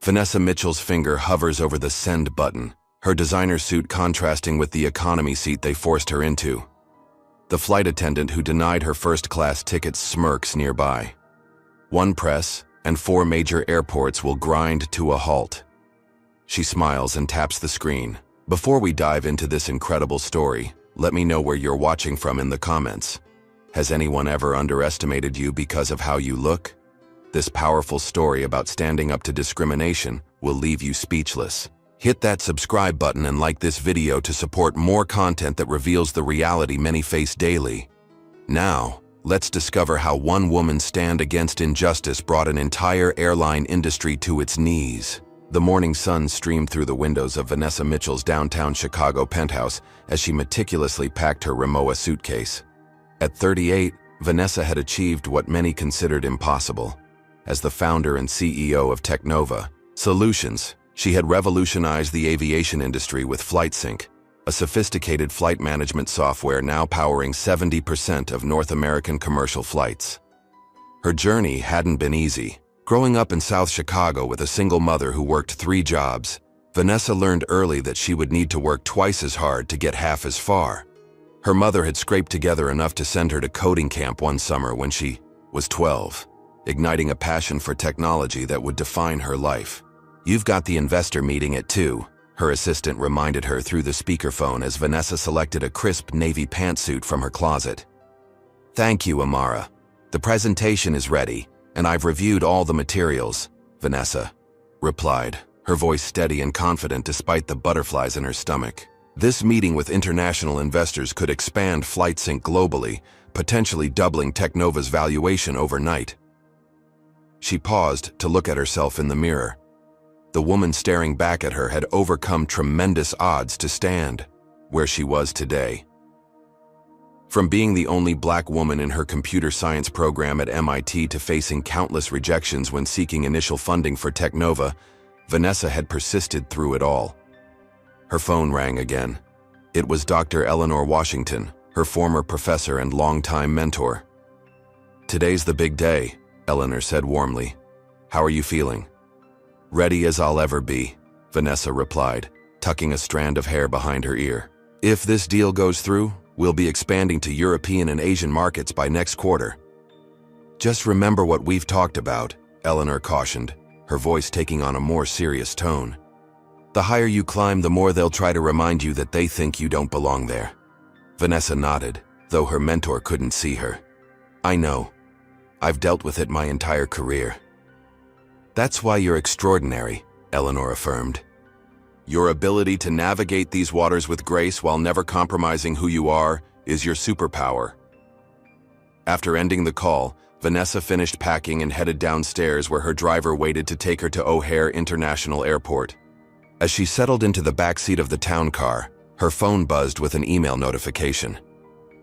Vanessa Mitchell's finger hovers over the send button, her designer suit contrasting with the economy seat they forced her into. The flight attendant who denied her first-class tickets smirks nearby. One press, and 4 major airports will grind to a halt. She smiles and taps the screen. Before we dive into this incredible story, let me know where you're watching from in the comments. Has anyone ever underestimated you because of how you look? This powerful story about standing up to discrimination will leave you speechless. Hit that subscribe button and like this video to support more content that reveals the reality many face daily. Now, let's discover how one woman's stand against injustice brought an entire airline industry to its knees. The morning sun streamed through the windows of Vanessa Mitchell's downtown Chicago penthouse as she meticulously packed her Rimowa suitcase. At 38, Vanessa had achieved what many considered impossible. As the founder and CEO of Teknova Solutions, she had revolutionized the aviation industry with FlightSync, a sophisticated flight management software now powering 70% of North American commercial flights. Her journey hadn't been easy. Growing up in South Chicago with a single mother who worked 3 jobs, Vanessa learned early that she would need to work twice as hard to get half as far. Her mother had scraped together enough to send her to coding camp one summer when she was 12, igniting a passion for technology that would define her life. "You've got the investor meeting at 2, her assistant reminded her through the speakerphone as Vanessa selected a crisp navy pantsuit from her closet. "Thank you, Amara. The presentation is ready, and I've reviewed all the materials," Vanessa replied, her voice steady and confident despite the butterflies in her stomach. This meeting with international investors could expand FlightSync globally, potentially doubling Teknova's valuation overnight. She paused to look at herself in the mirror. The woman staring back at her had overcome tremendous odds to stand where she was today. From being the only black woman in her computer science program at MIT to facing countless rejections when seeking initial funding for Teknova, Vanessa had persisted through it all. Her phone rang again. It was Dr. Eleanor Washington, her former professor and longtime mentor. "Today's the big day," Eleanor said warmly. "How are you feeling?" "Ready as I'll ever be," Vanessa replied, tucking a strand of hair behind her ear. "If this deal goes through, we'll be expanding to European and Asian markets by next quarter." "Just remember what we've talked about," Eleanor cautioned, her voice taking on a more serious tone. "The higher you climb, the more they'll try to remind you that they think you don't belong there." Vanessa nodded, though her mentor couldn't see her. "I know. I've dealt with it my entire career." "That's why you're extraordinary," Eleanor affirmed. "Your ability to navigate these waters with grace while never compromising who you are is your superpower." After ending the call, Vanessa finished packing and headed downstairs where her driver waited to take her to O'Hare International Airport. As she settled into the backseat of the town car, her phone buzzed with an email notification.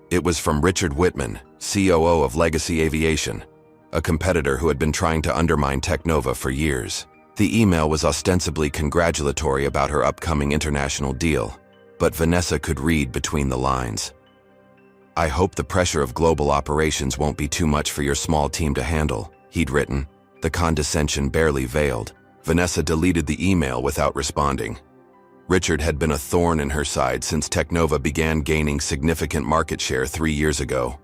It was from Richard Whitman, COO of Legacy Aviation, a competitor who had been trying to undermine Teknova for years. The email was ostensibly congratulatory about her upcoming international deal, but Vanessa could read between the lines. "I hope the pressure of global operations won't be too much for your small team to handle," he'd written, the condescension barely veiled. Vanessa deleted the email without responding. Richard had been a thorn in her side since Teknova began gaining significant market share 3 years ago.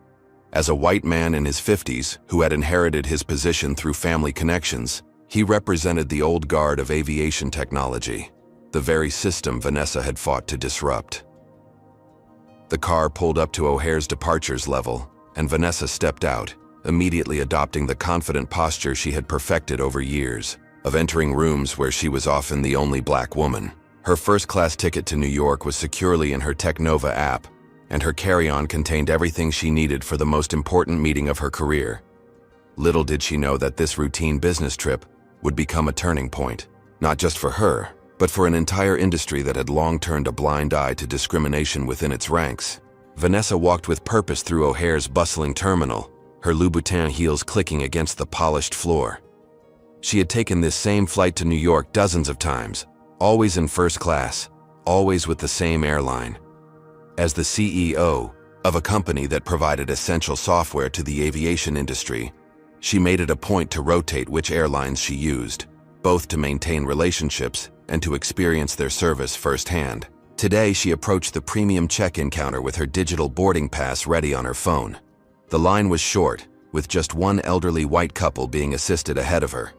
As a white man in his 50s who had inherited his position through family connections, he represented the old guard of aviation technology, the very system Vanessa had fought to disrupt. The car pulled up to O'Hare's departures level, and Vanessa stepped out, immediately adopting the confident posture she had perfected over years, of entering rooms where she was often the only black woman. Her first-class ticket to New York was securely in her Teknova app, and her carry-on contained everything she needed for the most important meeting of her career. Little did she know that this routine business trip would become a turning point, not just for her, but for an entire industry that had long turned a blind eye to discrimination within its ranks. Vanessa walked with purpose through O'Hare's bustling terminal, her Louboutin heels clicking against the polished floor. She had taken this same flight to New York dozens of times, always in first class, always with the same airline. As the CEO of a company that provided essential software to the aviation industry, she made it a point to rotate which airlines she used. both to maintain relationships and to experience their service firsthand. Today, she approached the premium check-in counter with her digital boarding pass ready on her phone. The line was short, with just one elderly white couple being assisted ahead of her.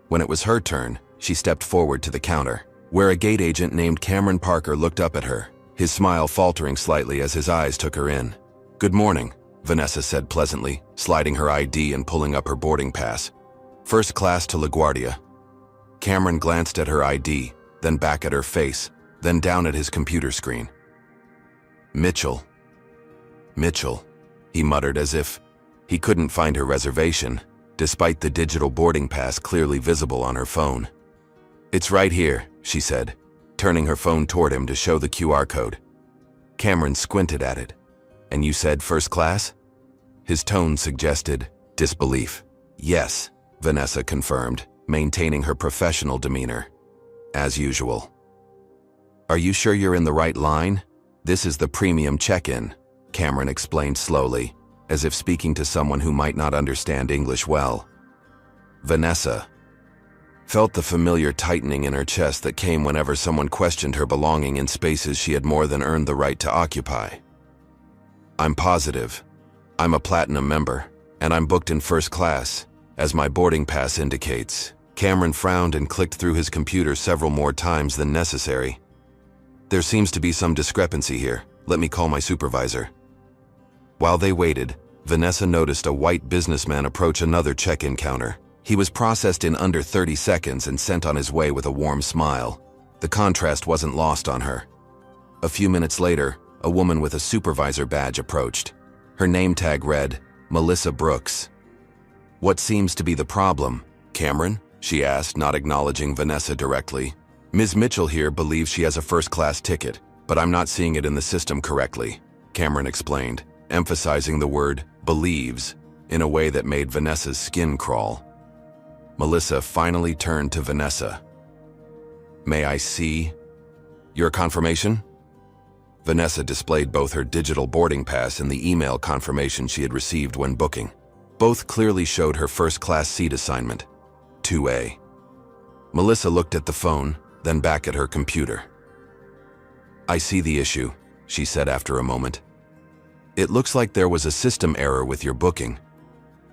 When it was her turn, she stepped forward to the counter, where a gate agent named Cameron Parker looked up at her, his smile faltering slightly as his eyes took her in. "Good morning," Vanessa said pleasantly, sliding her ID and pulling up her boarding pass. "First class to LaGuardia." Cameron glanced at her ID, then back at her face, then down at his computer screen. Mitchell, he muttered as if he couldn't find her reservation, despite the digital boarding pass clearly visible on her phone. "It's right here," she said, turning her phone toward him to show the QR code. Cameron squinted at it. "And you said first class?" His tone suggested disbelief. "Yes," Vanessa confirmed, maintaining her professional demeanor. "As usual." "Are you sure you're in the right line? This is the premium check-in," Cameron explained slowly, as if speaking to someone who might not understand English well. Vanessa felt the familiar tightening in her chest that came whenever someone questioned her belonging in spaces she had more than earned the right to occupy. "I'm positive. I'm a platinum member, and I'm booked in first class, as my boarding pass indicates." Cameron frowned and clicked through his computer several more times than necessary. "There seems to be some discrepancy here. Let me call my supervisor." While they waited, Vanessa noticed a white businessman approach another check-in counter. He was processed in under 30 seconds and sent on his way with a warm smile. The contrast wasn't lost on her. A few minutes later, a woman with a supervisor badge approached. Her name tag read, Melissa Brooks. "What seems to be the problem, Cameron?" she asked, not acknowledging Vanessa directly. "Ms. Mitchell here believes she has a first-class ticket, but I'm not seeing it in the system correctly," Cameron explained, emphasizing the word believes in a way that made Vanessa's skin crawl. Melissa finally turned to Vanessa. "May I see your confirmation?" Vanessa displayed both her digital boarding pass and the email confirmation she had received when booking. Both clearly showed her first-class seat assignment, 2A. Melissa looked at the phone, then back at her computer. "I see the issue," she said after a moment. "It looks like there was a system error with your booking.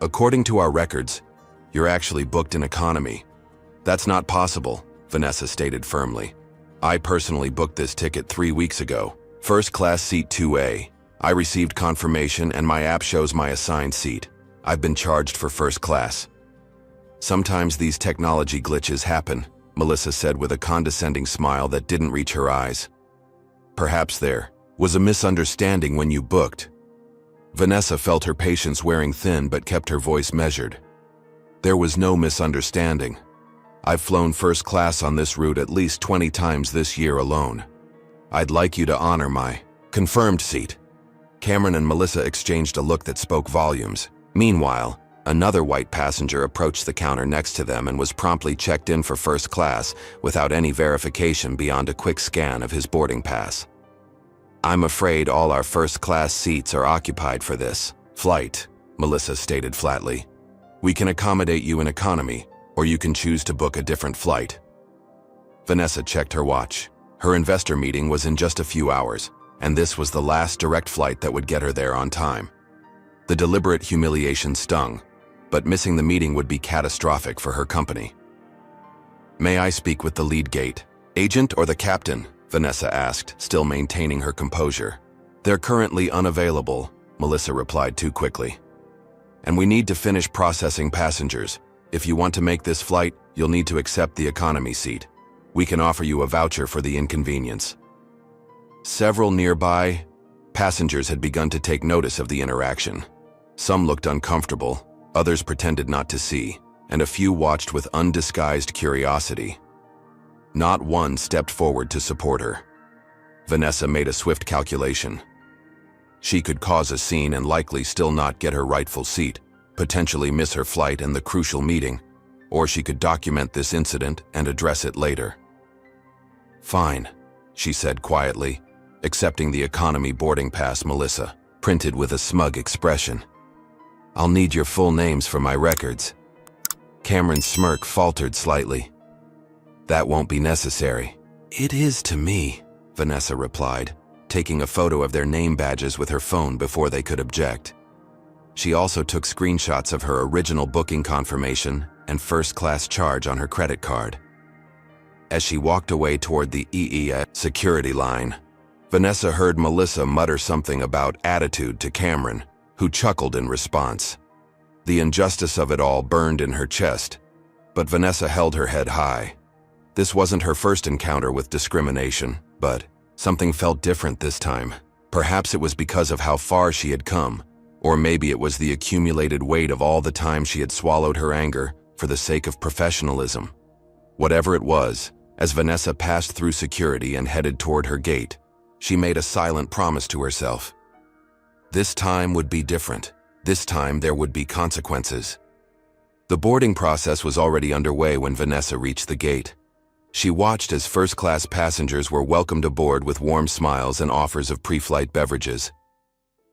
According to our records, you're actually booked in economy." "That's not possible," Vanessa stated firmly. "I personally booked this ticket 3 weeks ago. First class seat 2A. I received confirmation and my app shows my assigned seat. I've been charged for first class." "Sometimes these technology glitches happen," Melissa said with a condescending smile that didn't reach her eyes. "Perhaps there was a misunderstanding when you booked." Vanessa felt her patience wearing thin but kept her voice measured. "There was no misunderstanding. I've flown first class on this route at least 20 times this year alone. I'd like you to honor my confirmed seat." Cameron and Melissa exchanged a look that spoke volumes. Meanwhile, another white passenger approached the counter next to them and was promptly checked in for first class without any verification beyond a quick scan of his boarding pass. "I'm afraid all our first-class seats are occupied for this flight," Melissa stated flatly. "We can accommodate you in economy, or you can choose to book a different flight." Vanessa checked her watch. Her investor meeting was in just a few hours, and this was the last direct flight that would get her there on time. The deliberate humiliation stung, but missing the meeting would be catastrophic for her company. "May I speak with the lead gate agent or the captain?" Vanessa asked, still maintaining her composure. "They're currently unavailable," Melissa replied too quickly. "And we need to finish processing passengers. If you want to make this flight, you'll need to accept the economy seat. We can offer you a voucher for the inconvenience." Several nearby passengers had begun to take notice of the interaction. Some looked uncomfortable, others pretended not to see, and a few watched with undisguised curiosity. Not one stepped forward to support her. Vanessa made a swift calculation. She could cause a scene and likely still not get her rightful seat, potentially miss her flight and the crucial meeting, or she could document this incident and address it later. "Fine," she said quietly, accepting the economy boarding pass Melissa printed with a smug expression. "I'll need your full names for my records." Cameron's smirk faltered slightly. That won't be necessary. It is to me, Vanessa replied, taking a photo of their name badges with her phone before they could object. She also took screenshots of her original booking confirmation and first-class charge on her credit card. As she walked away toward the security line, Vanessa heard Melissa mutter something about attitude to Cameron, who chuckled in response. The injustice of it all burned in her chest, but Vanessa held her head high. This wasn't her first encounter with discrimination, but something felt different this time. Perhaps it was because of how far she had come, or maybe it was the accumulated weight of all the time she had swallowed her anger for the sake of professionalism. Whatever it was, as Vanessa passed through security and headed toward her gate, she made a silent promise to herself. This time would be different. This time there would be consequences. The boarding process was already underway when Vanessa reached the gate. She watched as first-class passengers were welcomed aboard with warm smiles and offers of pre-flight beverages.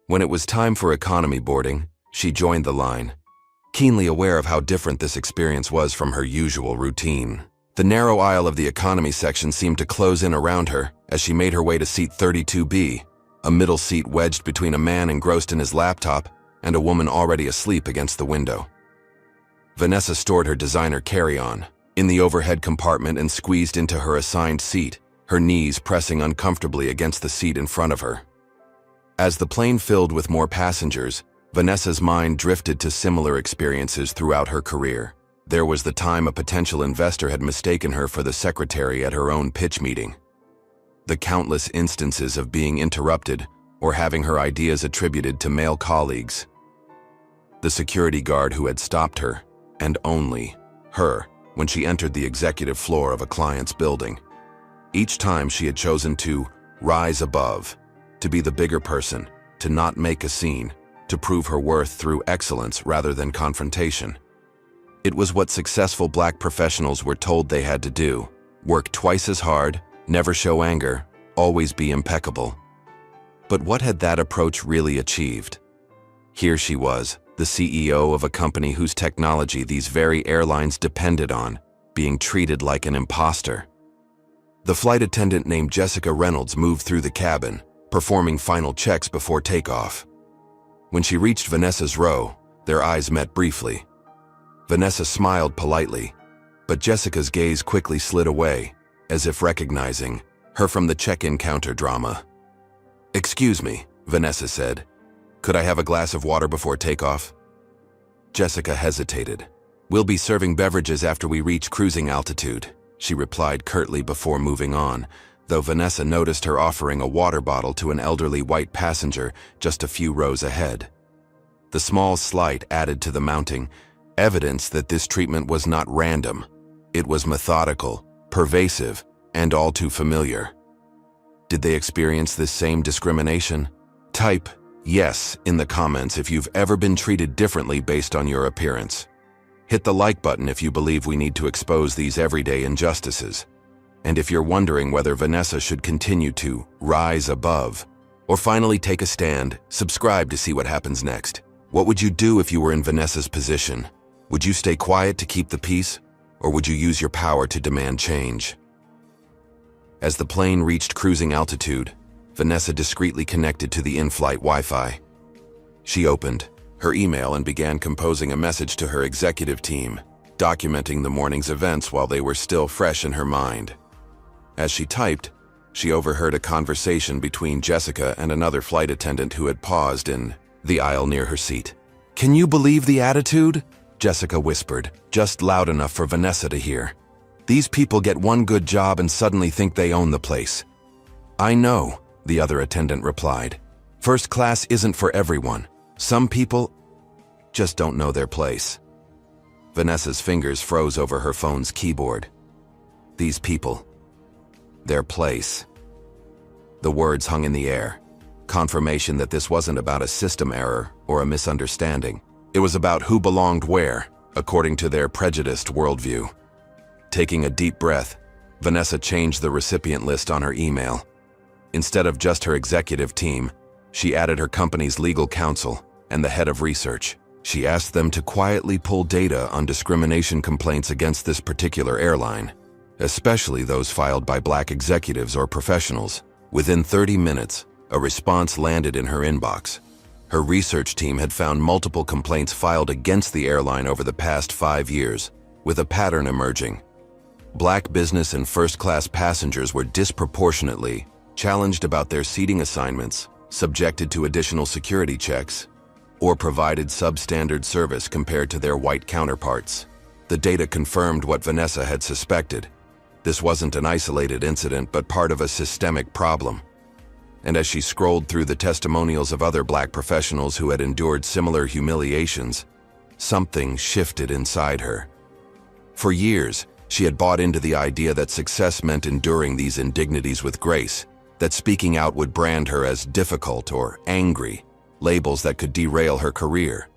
When it was time for economy boarding, she joined the line, keenly aware of how different this experience was from her usual routine. The narrow aisle of the economy section seemed to close in around her as she made her way to seat 32B, a middle seat wedged between a man engrossed in his laptop and a woman already asleep against the window. Vanessa stored her designer carry-on in the overhead compartment and squeezed into her assigned seat, her knees pressing uncomfortably against the seat in front of her. As the plane filled with more passengers, Vanessa's mind drifted to similar experiences throughout her career. There was the time a potential investor had mistaken her for the secretary at her own pitch meeting. The countless instances of being interrupted or having her ideas attributed to male colleagues. The security guard who had stopped her, and only her, when she entered the executive floor of a client's building. Each time she had chosen to rise above, to be the bigger person, to not make a scene, to prove her worth through excellence rather than confrontation. It was what successful black professionals were told they had to do: work twice as hard, never show anger, always be impeccable. But what had that approach really achieved? Here she was, the CEO of a company whose technology these very airlines depended on, being treated like an imposter. The flight attendant named Jessica Reynolds moved through the cabin, performing final checks before takeoff. When she reached Vanessa's row, their eyes met briefly. Vanessa smiled politely, but Jessica's gaze quickly slid away, as if recognizing her from the check-in counter drama. "Excuse me," Vanessa said. "Could I have a glass of water before takeoff?" Jessica hesitated. "We'll be serving beverages after we reach cruising altitude," she replied curtly before moving on, though Vanessa noticed her offering a water bottle to an elderly white passenger just a few rows ahead. The small slight added to the mounting evidence that this treatment was not random. It was methodical, pervasive, and all too familiar. Did they experience this same discrimination? Type yes in the comments if you've ever been treated differently based on your appearance. Hit the like button if you believe we need to expose these everyday injustices. And if you're wondering whether Vanessa should continue to rise above or finally take a stand, subscribe to see what happens next. What would you do if you were in Vanessa's position? Would you stay quiet to keep the peace, or would you use your power to demand change? As the plane reached cruising altitude, Vanessa discreetly connected to the in-flight Wi-Fi. She opened her email and began composing a message to her executive team, documenting the morning's events while they were still fresh in her mind. As she typed, she overheard a conversation between Jessica and another flight attendant who had paused in the aisle near her seat. "Can you believe the attitude?" Jessica whispered, just loud enough for Vanessa to hear. "These people get one good job and suddenly think they own the place." "I know," the other attendant replied. "First class isn't for everyone. Some people just don't know their place." Vanessa's fingers froze over her phone's keyboard. These people. Their place. The words hung in the air. Confirmation that this wasn't about a system error or a misunderstanding. It was about who belonged where, according to their prejudiced worldview. Taking a deep breath, Vanessa changed the recipient list on her email. Instead of just her executive team, she added her company's legal counsel and the head of research. She asked them to quietly pull data on discrimination complaints against this particular airline. especially those filed by Black executives or professionals. Within 30 minutes, a response landed in her inbox. Her research team had found multiple complaints filed against the airline over the past 5 years, with a pattern emerging. Black business and first-class passengers were disproportionately challenged about their seating assignments, subjected to additional security checks, or provided substandard service compared to their white counterparts. The data confirmed what Vanessa had suspected. This wasn't an isolated incident, but part of a systemic problem. And as she scrolled through the testimonials of other Black professionals who had endured similar humiliations, something shifted inside her. For years, she had bought into the idea that success meant enduring these indignities with grace, that speaking out would brand her as difficult or angry, labels that could derail her career.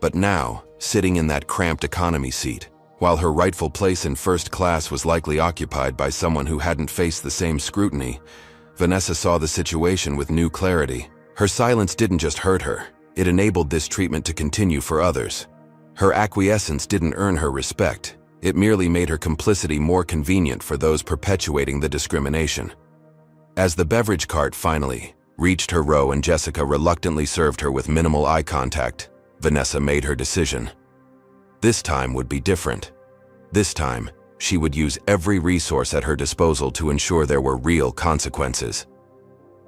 But now, sitting in that cramped economy seat, while her rightful place in first class was likely occupied by someone who hadn't faced the same scrutiny, Vanessa saw the situation with new clarity. Her silence didn't just hurt her, it enabled this treatment to continue for others. Her acquiescence didn't earn her respect, it merely made her complicity more convenient for those perpetuating the discrimination. As the beverage cart finally reached her row and Jessica reluctantly served her with minimal eye contact, Vanessa made her decision. This time would be different. This time, she would use every resource at her disposal to ensure there were real consequences.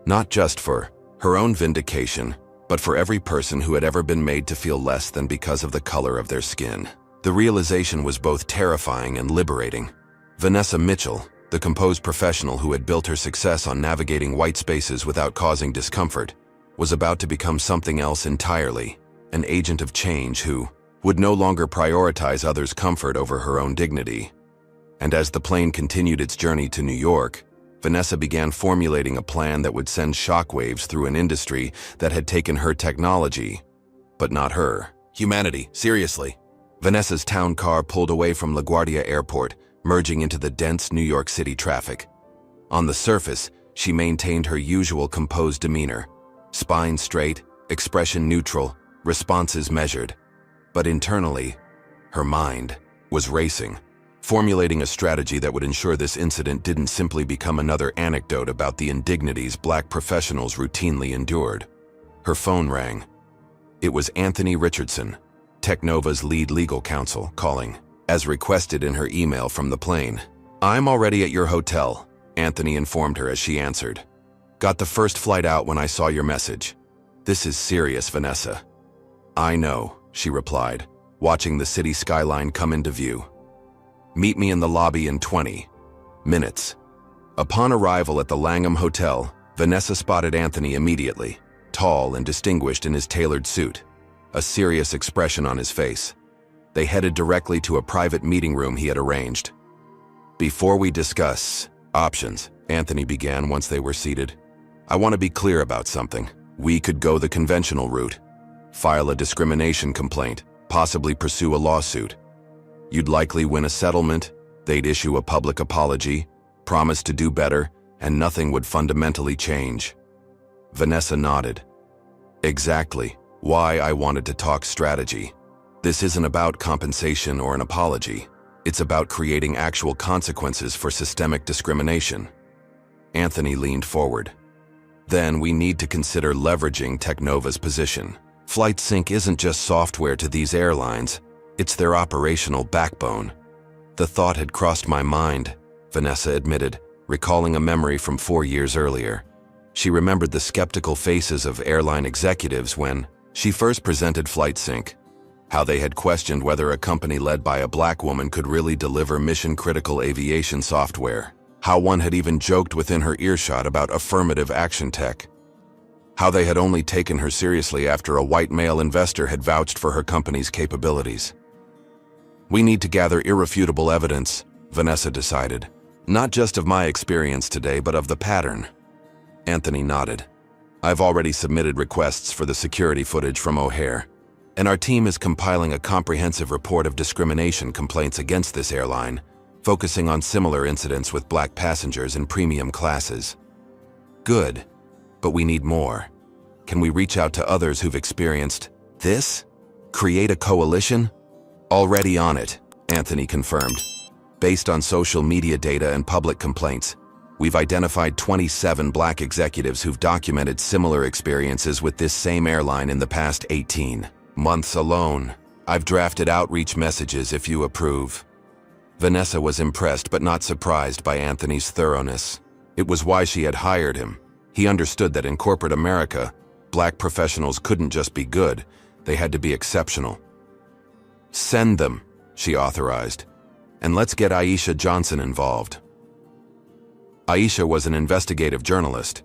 Not just for her own vindication, but for every person who had ever been made to feel less than because of the color of their skin. The realization was both terrifying and liberating. Vanessa Mitchell, the composed professional who had built her success on navigating white spaces without causing discomfort, was about to become something else entirely, an agent of change who would no longer prioritize others' comfort over her own dignity. And as the plane continued its journey to New York, Vanessa began formulating a plan that would send shockwaves through an industry that had taken her technology, but not her humanity seriously. Vanessa's town car pulled away from LaGuardia Airport, merging into the dense New York City traffic. On the surface, she maintained her usual composed demeanor, spine straight, expression neutral, responses measured. But internally, her mind was racing, formulating a strategy that would ensure this incident didn't simply become another anecdote about the indignities Black professionals routinely endured. Her phone rang. It was Anthony Richardson, Technova's lead legal counsel, calling, as requested in her email from the plane. "I'm already at your hotel," Anthony informed her as she answered. "Got the first flight out when I saw your message. This is serious, Vanessa." "I know," she replied, watching the city skyline come into view. "Meet me in the lobby in 20 minutes." Upon arrival at the Langham Hotel, Vanessa spotted Anthony immediately, tall and distinguished in his tailored suit, a serious expression on his face. They headed directly to a private meeting room he had arranged. "Before we discuss options," Anthony began once they were seated, "I want to be clear about something. We could go the conventional route, file a discrimination complaint, possibly pursue a lawsuit. You'd likely win a settlement, they'd issue a public apology, promise to do better, and nothing would fundamentally change." Vanessa nodded. "Exactly why I wanted to talk strategy. This isn't about compensation or an apology. It's about creating actual consequences for systemic discrimination." Anthony leaned forward. "Then we need to consider leveraging Technova's position. FlightSync isn't just software to these airlines, it's their operational backbone." "The thought had crossed my mind," Vanessa admitted, recalling a memory from 4 years earlier. She remembered the skeptical faces of airline executives when she first presented FlightSync, how they had questioned whether a company led by a Black woman could really deliver mission-critical aviation software, how one had even joked within her earshot about affirmative action tech, how they had only taken her seriously after a white male investor had vouched for her company's capabilities. "We need to gather irrefutable evidence," Vanessa decided, "not just of my experience today, but of the pattern." Anthony nodded. "I've already submitted requests for the security footage from O'Hare, and our team is compiling a comprehensive report of discrimination complaints against this airline, focusing on similar incidents with Black passengers in premium classes." "Good, but we need more. Can we reach out to others who've experienced this? Create a coalition?" "Already on it," Anthony confirmed. Based on social media data and public complaints, we've identified 27 Black executives who've documented similar experiences with this same airline in the past 18 months alone. I've drafted outreach messages if you approve." Vanessa was impressed but not surprised by Anthony's thoroughness. It was why she had hired him. He understood that in corporate America, Black professionals couldn't just be good, they had to be exceptional. "Send them," she authorized. "And let's get Aisha Johnson involved." Aisha was an investigative journalist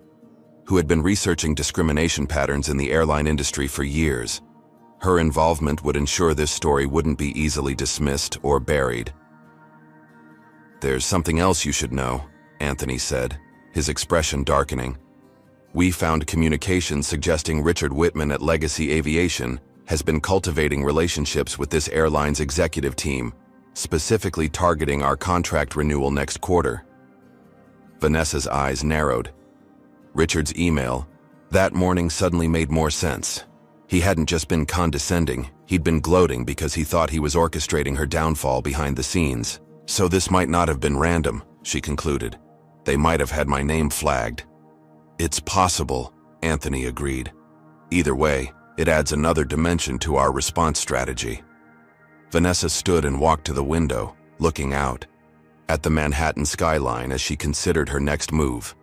who had been researching discrimination patterns in the airline industry for years. Her involvement would ensure this story wouldn't be easily dismissed or buried. "There's something else you should know," Anthony said, his expression darkening. "We found communications suggesting Richard Whitman at Legacy Aviation has been cultivating relationships with this airline's executive team, specifically targeting our contract renewal next quarter." Vanessa's eyes narrowed. Richard's email that morning suddenly made more sense. He hadn't just been condescending, he'd been gloating because he thought he was orchestrating her downfall behind the scenes. "So this might not have been random," she concluded. "They might have had my name flagged." "It's possible," Anthony agreed. "Either way, it adds another dimension to our response strategy." Vanessa stood and walked to the window, looking out at the Manhattan skyline as she considered her next move.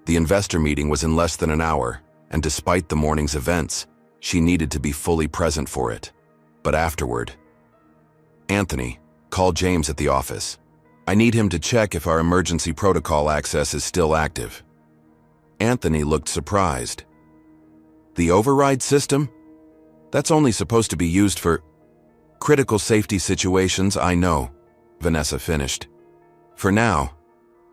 The investor meeting was in less than an hour, and despite the morning's events, she needed to be fully present for it. But afterward, "Anthony, call James at the office. I need him to check if our emergency protocol access is still active." Anthony looked surprised. "The override system? That's only supposed to be used for critical safety situations, I know," Vanessa finished. "For now,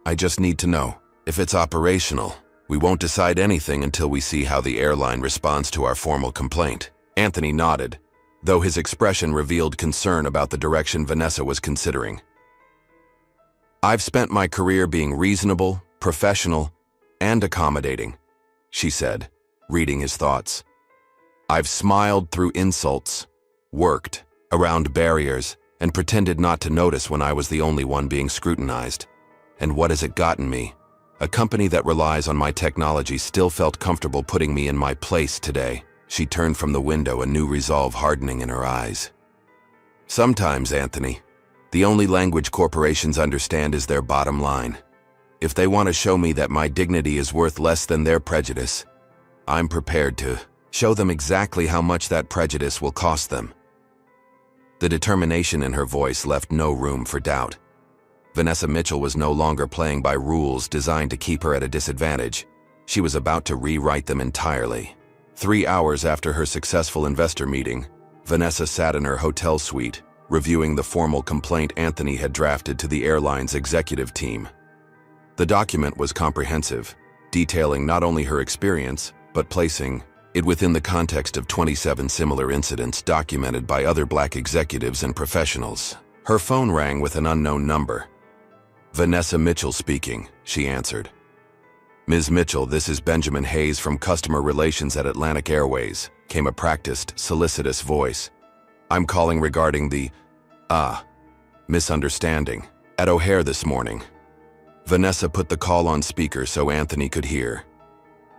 I just need to know if it's operational. We won't decide anything until we see how the airline responds to our formal complaint." Anthony nodded, though his expression revealed concern about the direction Vanessa was considering. "I've spent my career being reasonable, professional, and accommodating," she said, reading his thoughts. "I've smiled through insults, worked around barriers, and pretended not to notice when I was the only one being scrutinized. And what has it gotten me? A company that relies on my technology still felt comfortable putting me in my place today." She turned from the window, a new resolve hardening in her eyes. "Sometimes, Anthony, the only language corporations understand is their bottom line. If they want to show me that my dignity is worth less than their prejudice, I'm prepared to show them exactly how much that prejudice will cost them." The determination in her voice left no room for doubt. Vanessa Mitchell was no longer playing by rules designed to keep her at a disadvantage. She was about to rewrite them entirely. 3 hours after her successful investor meeting, Vanessa sat in her hotel suite, reviewing the formal complaint Anthony had drafted to the airline's executive team. The document was comprehensive, detailing not only her experience, but placing it within the context of 27 similar incidents documented by other Black executives and professionals. Her phone rang with an unknown number. "Vanessa Mitchell speaking," she answered. "Ms. Mitchell, this is Benjamin Hayes from Customer Relations at Atlantic Airways," came a practiced, solicitous voice. "I'm calling regarding the, misunderstanding at O'Hare this morning." Vanessa put the call on speaker so Anthony could hear.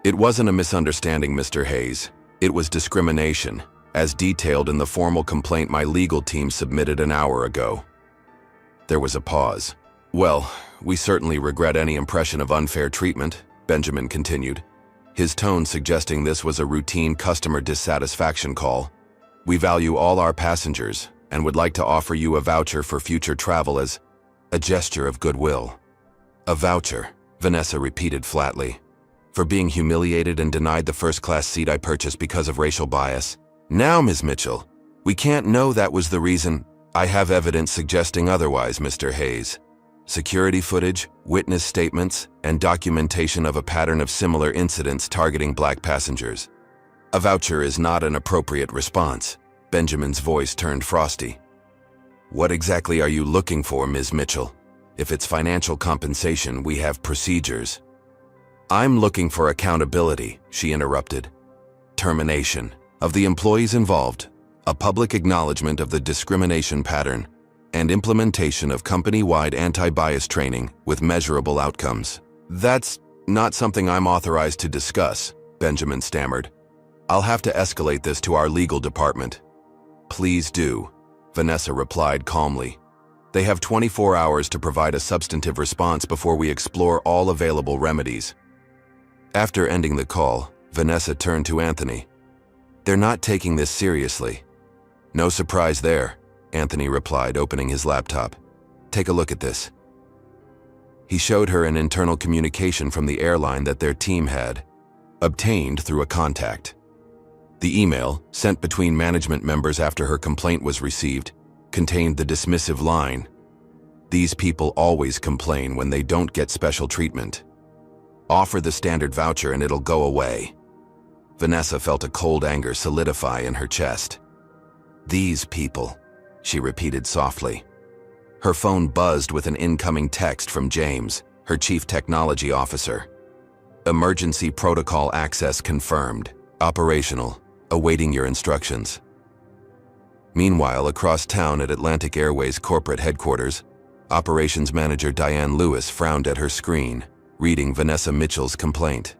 "It wasn't a misunderstanding, Mr. Hayes. It was discrimination, as detailed in the formal complaint my legal team submitted an hour ago." There was a pause. "Well, we certainly regret any impression of unfair treatment," Benjamin continued, his tone suggesting this was a routine customer dissatisfaction call. "We value all our passengers and would like to offer you a voucher for future travel as a gesture of goodwill." "A voucher," Vanessa repeated flatly, "for being humiliated and denied the first-class seat I purchased because of racial bias. Now, Ms. Mitchell, we can't know that was the reason. I have evidence suggesting otherwise, Mr. Hayes. Security footage, witness statements, and documentation of a pattern of similar incidents targeting Black passengers. A voucher is not an appropriate response." Benjamin's voice turned frosty. "What exactly are you looking for, Ms. Mitchell? If it's financial compensation, we have procedures." "I'm looking for accountability," she interrupted. "Termination of the employees involved, a public acknowledgement of the discrimination pattern, and implementation of company-wide anti-bias training with measurable outcomes. That's not something I'm authorized to discuss, Benjamin stammered. I'll have to escalate this to our legal department. Please do, Vanessa replied calmly. They have 24 hours to provide a substantive response before we explore all available remedies. After ending the call, Vanessa turned to Anthony. They're not taking this seriously. No surprise there, Anthony replied, opening his laptop. Take a look at this. He showed her an internal communication from the airline that their team had obtained through a contact. The email, sent between management members after her complaint was received, contained the dismissive line, "These people always complain when they don't get special treatment. Offer the standard voucher and it'll go away." Vanessa felt a cold anger solidify in her chest. "These people," she repeated softly. Her phone buzzed with an incoming text from James, her chief technology officer. "Emergency protocol access confirmed. Operational. Awaiting your instructions." Meanwhile, across town at Atlantic Airways corporate headquarters, operations manager Diane Lewis frowned at her screen, reading Vanessa Mitchell's complaint.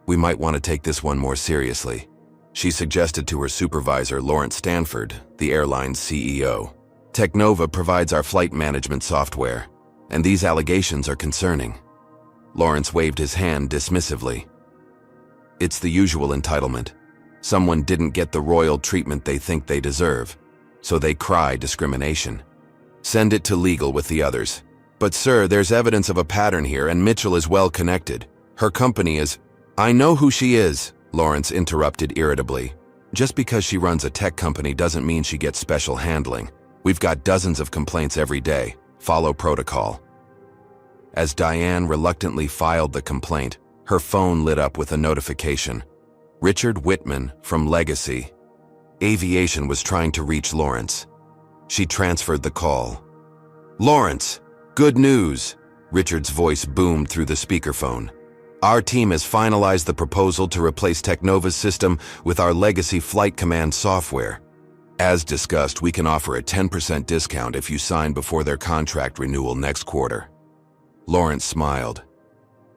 "We might want to take this one more seriously," she suggested to her supervisor Lawrence Stanford, the airline's CEO. "Technova provides our flight management software, and these allegations are concerning." Lawrence waved his hand dismissively. "It's the usual entitlement. Someone didn't get the royal treatment they think they deserve, so they cry discrimination. Send it to legal with the others." "But sir, there's evidence of a pattern here, and Mitchell is well connected. Her company is—" "I know who she is," Lawrence interrupted irritably. "Just because she runs a tech company doesn't mean she gets special handling. We've got dozens of complaints every day. Follow protocol." As Diane reluctantly filed the complaint, her phone lit up with a notification. Richard Whitman from Legacy. Aviation was trying to reach Lawrence. She transferred the call. "Lawrence, good news," Richard's voice boomed through the speakerphone. "Our team has finalized the proposal to replace Technova's system with our Legacy Flight Command software. As discussed, we can offer a 10% discount if you sign before their contract renewal next quarter." Lawrence smiled.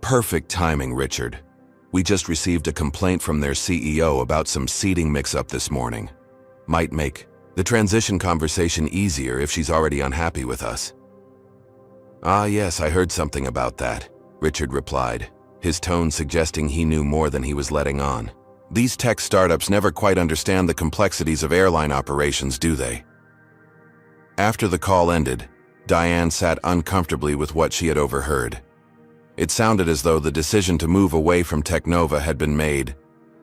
"Perfect timing, Richard. We just received a complaint from their CEO about some seating mix-up this morning. Might make the transition conversation easier if she's already unhappy with us." "Ah, yes, I heard something about that," Richard replied, his tone suggesting he knew more than he was letting on. "These tech startups never quite understand the complexities of airline operations, do they?" After the call ended, Diane sat uncomfortably with what she had overheard. It sounded as though the decision to move away from Technova had been made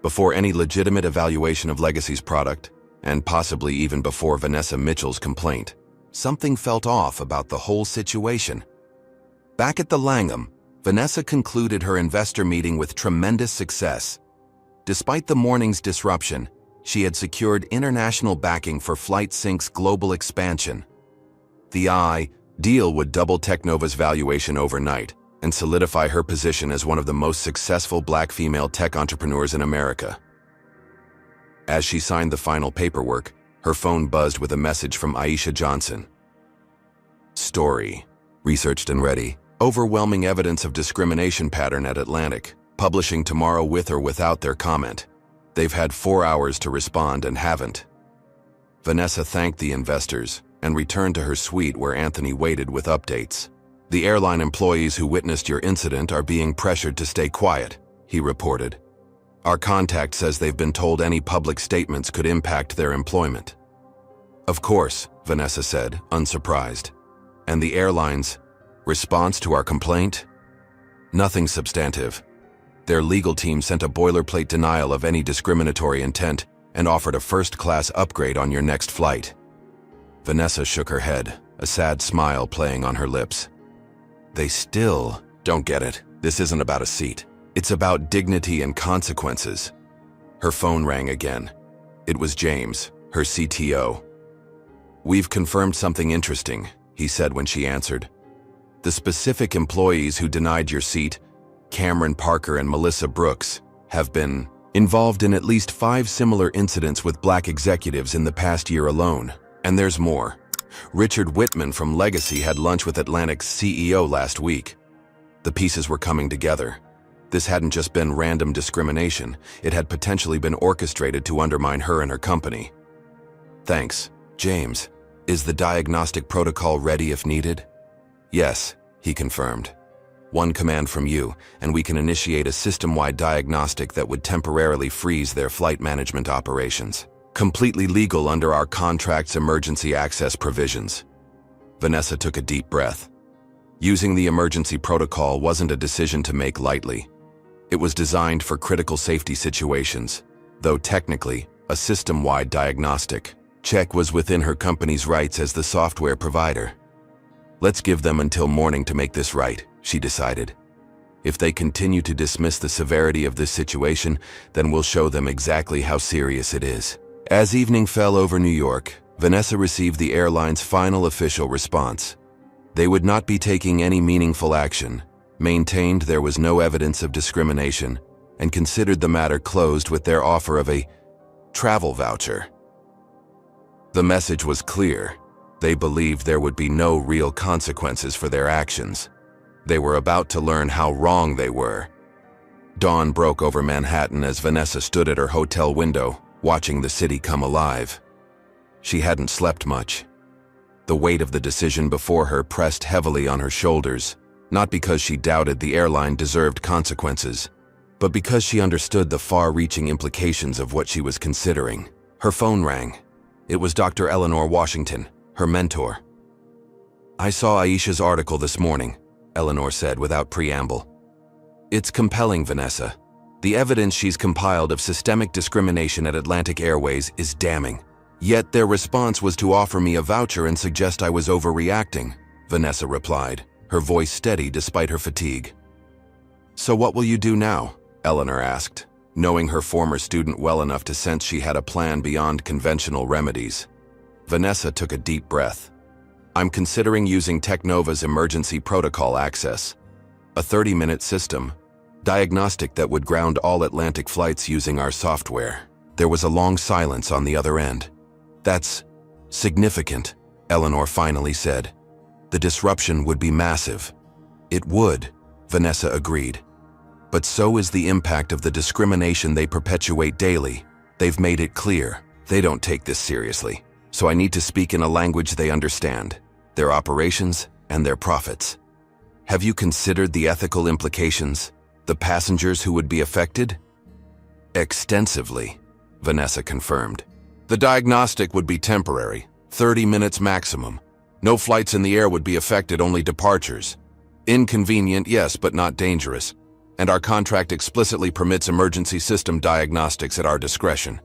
before any legitimate evaluation of Legacy's product, and possibly even before Vanessa Mitchell's complaint. Something felt off about the whole situation. Back at the Langham, Vanessa concluded her investor meeting with tremendous success. Despite the morning's disruption, she had secured international backing for FlightSync's global expansion. The deal would double Technova's valuation overnight and solidify her position as one of the most successful black female tech entrepreneurs in America. As she signed the final paperwork, her phone buzzed with a message from Aisha Johnson. Story. Researched and ready. Overwhelming evidence of discrimination pattern at Atlantic. Publishing tomorrow with or without their comment. They've had 4 hours to respond and haven't. Vanessa thanked the investors and returned to her suite where Anthony waited with updates. "The airline employees who witnessed your incident are being pressured to stay quiet," he reported. "Our contact says they've been told any public statements could impact their employment." "Of course," Vanessa said, unsurprised. "And the airline's response to our complaint?" "Nothing substantive. Their legal team sent a boilerplate denial of any discriminatory intent and offered a first-class upgrade on your next flight." Vanessa shook her head, a sad smile playing on her lips. "They still don't get it. This isn't about a seat. It's about dignity and consequences." Her phone rang again. It was James, her CTO. "We've confirmed something interesting," he said when she answered. "The specific employees who denied your seat, Cameron Parker and Melissa Brooks, have been involved in at least 5 similar incidents with black executives in the past year alone. And there's more. Richard Whitman from Legacy had lunch with Atlantic's CEO last week. The pieces were coming together. This hadn't just been random discrimination, it had potentially been orchestrated to undermine her and her company. "Thanks, James. Is the diagnostic protocol ready if needed?" "Yes," he confirmed. "One command from you, and we can initiate a system-wide diagnostic that would temporarily freeze their flight management operations. Completely legal under our contract's emergency access provisions." Vanessa took a deep breath. Using the emergency protocol wasn't a decision to make lightly. It was designed for critical safety situations, though technically, a system-wide diagnostic check was within her company's rights as the software provider. "Let's give them until morning to make this right," she decided. "If they continue to dismiss the severity of this situation, then we'll show them exactly how serious it is." As evening fell over New York, Vanessa received the airline's final official response. They would not be taking any meaningful action, maintained there was no evidence of discrimination, and considered the matter closed with their offer of a travel voucher. The message was clear. They believed there would be no real consequences for their actions. They were about to learn how wrong they were. Dawn broke over Manhattan as Vanessa stood at her hotel window, watching the city come alive. She hadn't slept much. The weight of the decision before her pressed heavily on her shoulders, not because she doubted the airline deserved consequences, but because she understood the far-reaching implications of what she was considering. Her phone rang. It was Dr. Eleanor Washington, her mentor. "I saw Aisha's article this morning," Eleanor said without preamble. "It's compelling, Vanessa. The evidence she's compiled of systemic discrimination at Atlantic Airways is damning. Yet their response was to offer me a voucher and suggest I was overreacting," Vanessa replied, her voice steady despite her fatigue. "So what will you do now?" Eleanor asked, knowing her former student well enough to sense she had a plan beyond conventional remedies. Vanessa took a deep breath. "I'm considering using Technova's emergency protocol access, a 30-minute system, diagnostic that would ground all Atlantic flights using our software." There was a long silence on the other end. "That's significant," Eleanor finally said. "The disruption would be massive." "It would," Vanessa agreed. "But so is the impact of the discrimination they perpetuate daily. They've made it clear. They don't take this seriously. So I need to speak in a language they understand, their operations and their profits. Have you considered the ethical implications? The passengers who would be affected?" "Extensively," Vanessa confirmed. "The diagnostic would be temporary, 30 minutes maximum. No flights in the air would be affected, only departures. Inconvenient, yes, but not dangerous. And our contract explicitly permits emergency system diagnostics at our discretion."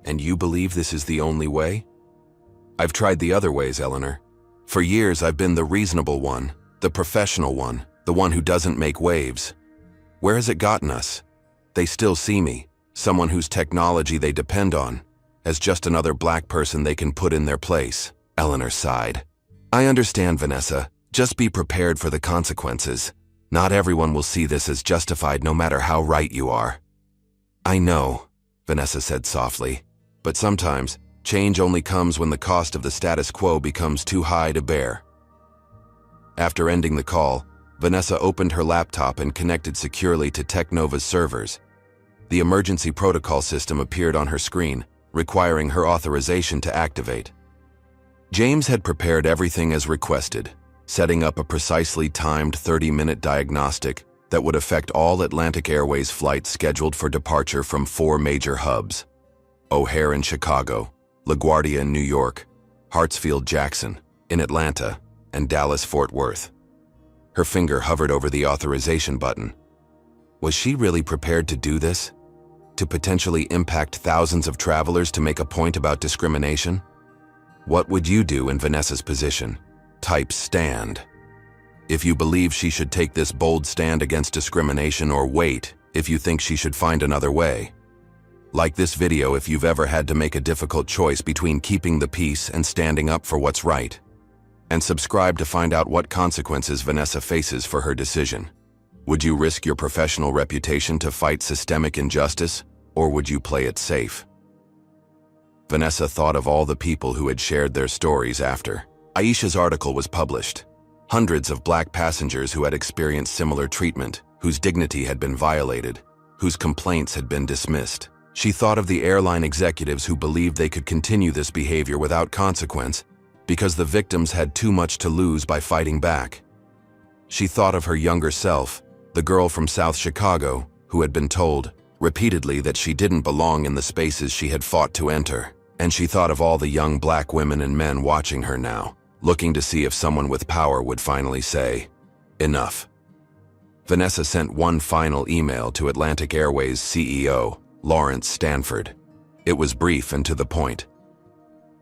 "And you believe this is the only way?" "I've tried the other ways, Eleanor. For years I've been the reasonable one, the professional one, the one who doesn't make waves. Where has it gotten us? They still see me, someone whose technology they depend on, as just another black person they can put in their place." Eleanor sighed. "I understand, Vanessa. Just be prepared for the consequences. Not everyone will see this as justified no matter how right you are." "I know," Vanessa said softly, "but sometimes change only comes when the cost of the status quo becomes too high to bear." After ending the call, Vanessa opened her laptop and connected securely to Technova's servers. The emergency protocol system appeared on her screen, requiring her authorization to activate. James had prepared everything as requested, setting up a precisely timed 30-minute diagnostic that would affect all Atlantic Airways flights scheduled for departure from 4 major hubs: O'Hare in Chicago, LaGuardia in New York, Hartsfield-Jackson in Atlanta, and Dallas-Fort Worth. Her finger hovered over the authorization button. Was she really prepared to do this? To potentially impact thousands of travelers to make a point about discrimination? What would you do in Vanessa's position? Type stand. If you believe she should take this bold stand against discrimination, or wait if you think she should find another way. Like this video if you've ever had to make a difficult choice between keeping the peace and standing up for what's right. And subscribe to find out what consequences Vanessa faces for her decision. Would you risk your professional reputation to fight systemic injustice, or would you play it safe? Vanessa thought of all the people who had shared their stories after. Aisha's article was published. Hundreds of black passengers who had experienced similar treatment, whose dignity had been violated, whose complaints had been dismissed. She thought of the airline executives who believed they could continue this behavior without consequence because the victims had too much to lose by fighting back. She thought of her younger self, the girl from South Chicago, who had been told repeatedly that she didn't belong in the spaces she had fought to enter. And she thought of all the young black women and men watching her now, looking to see if someone with power would finally say, "Enough." Vanessa sent one final email to Atlantic Airways CEO, Lawrence Stanford. It was brief and to the point.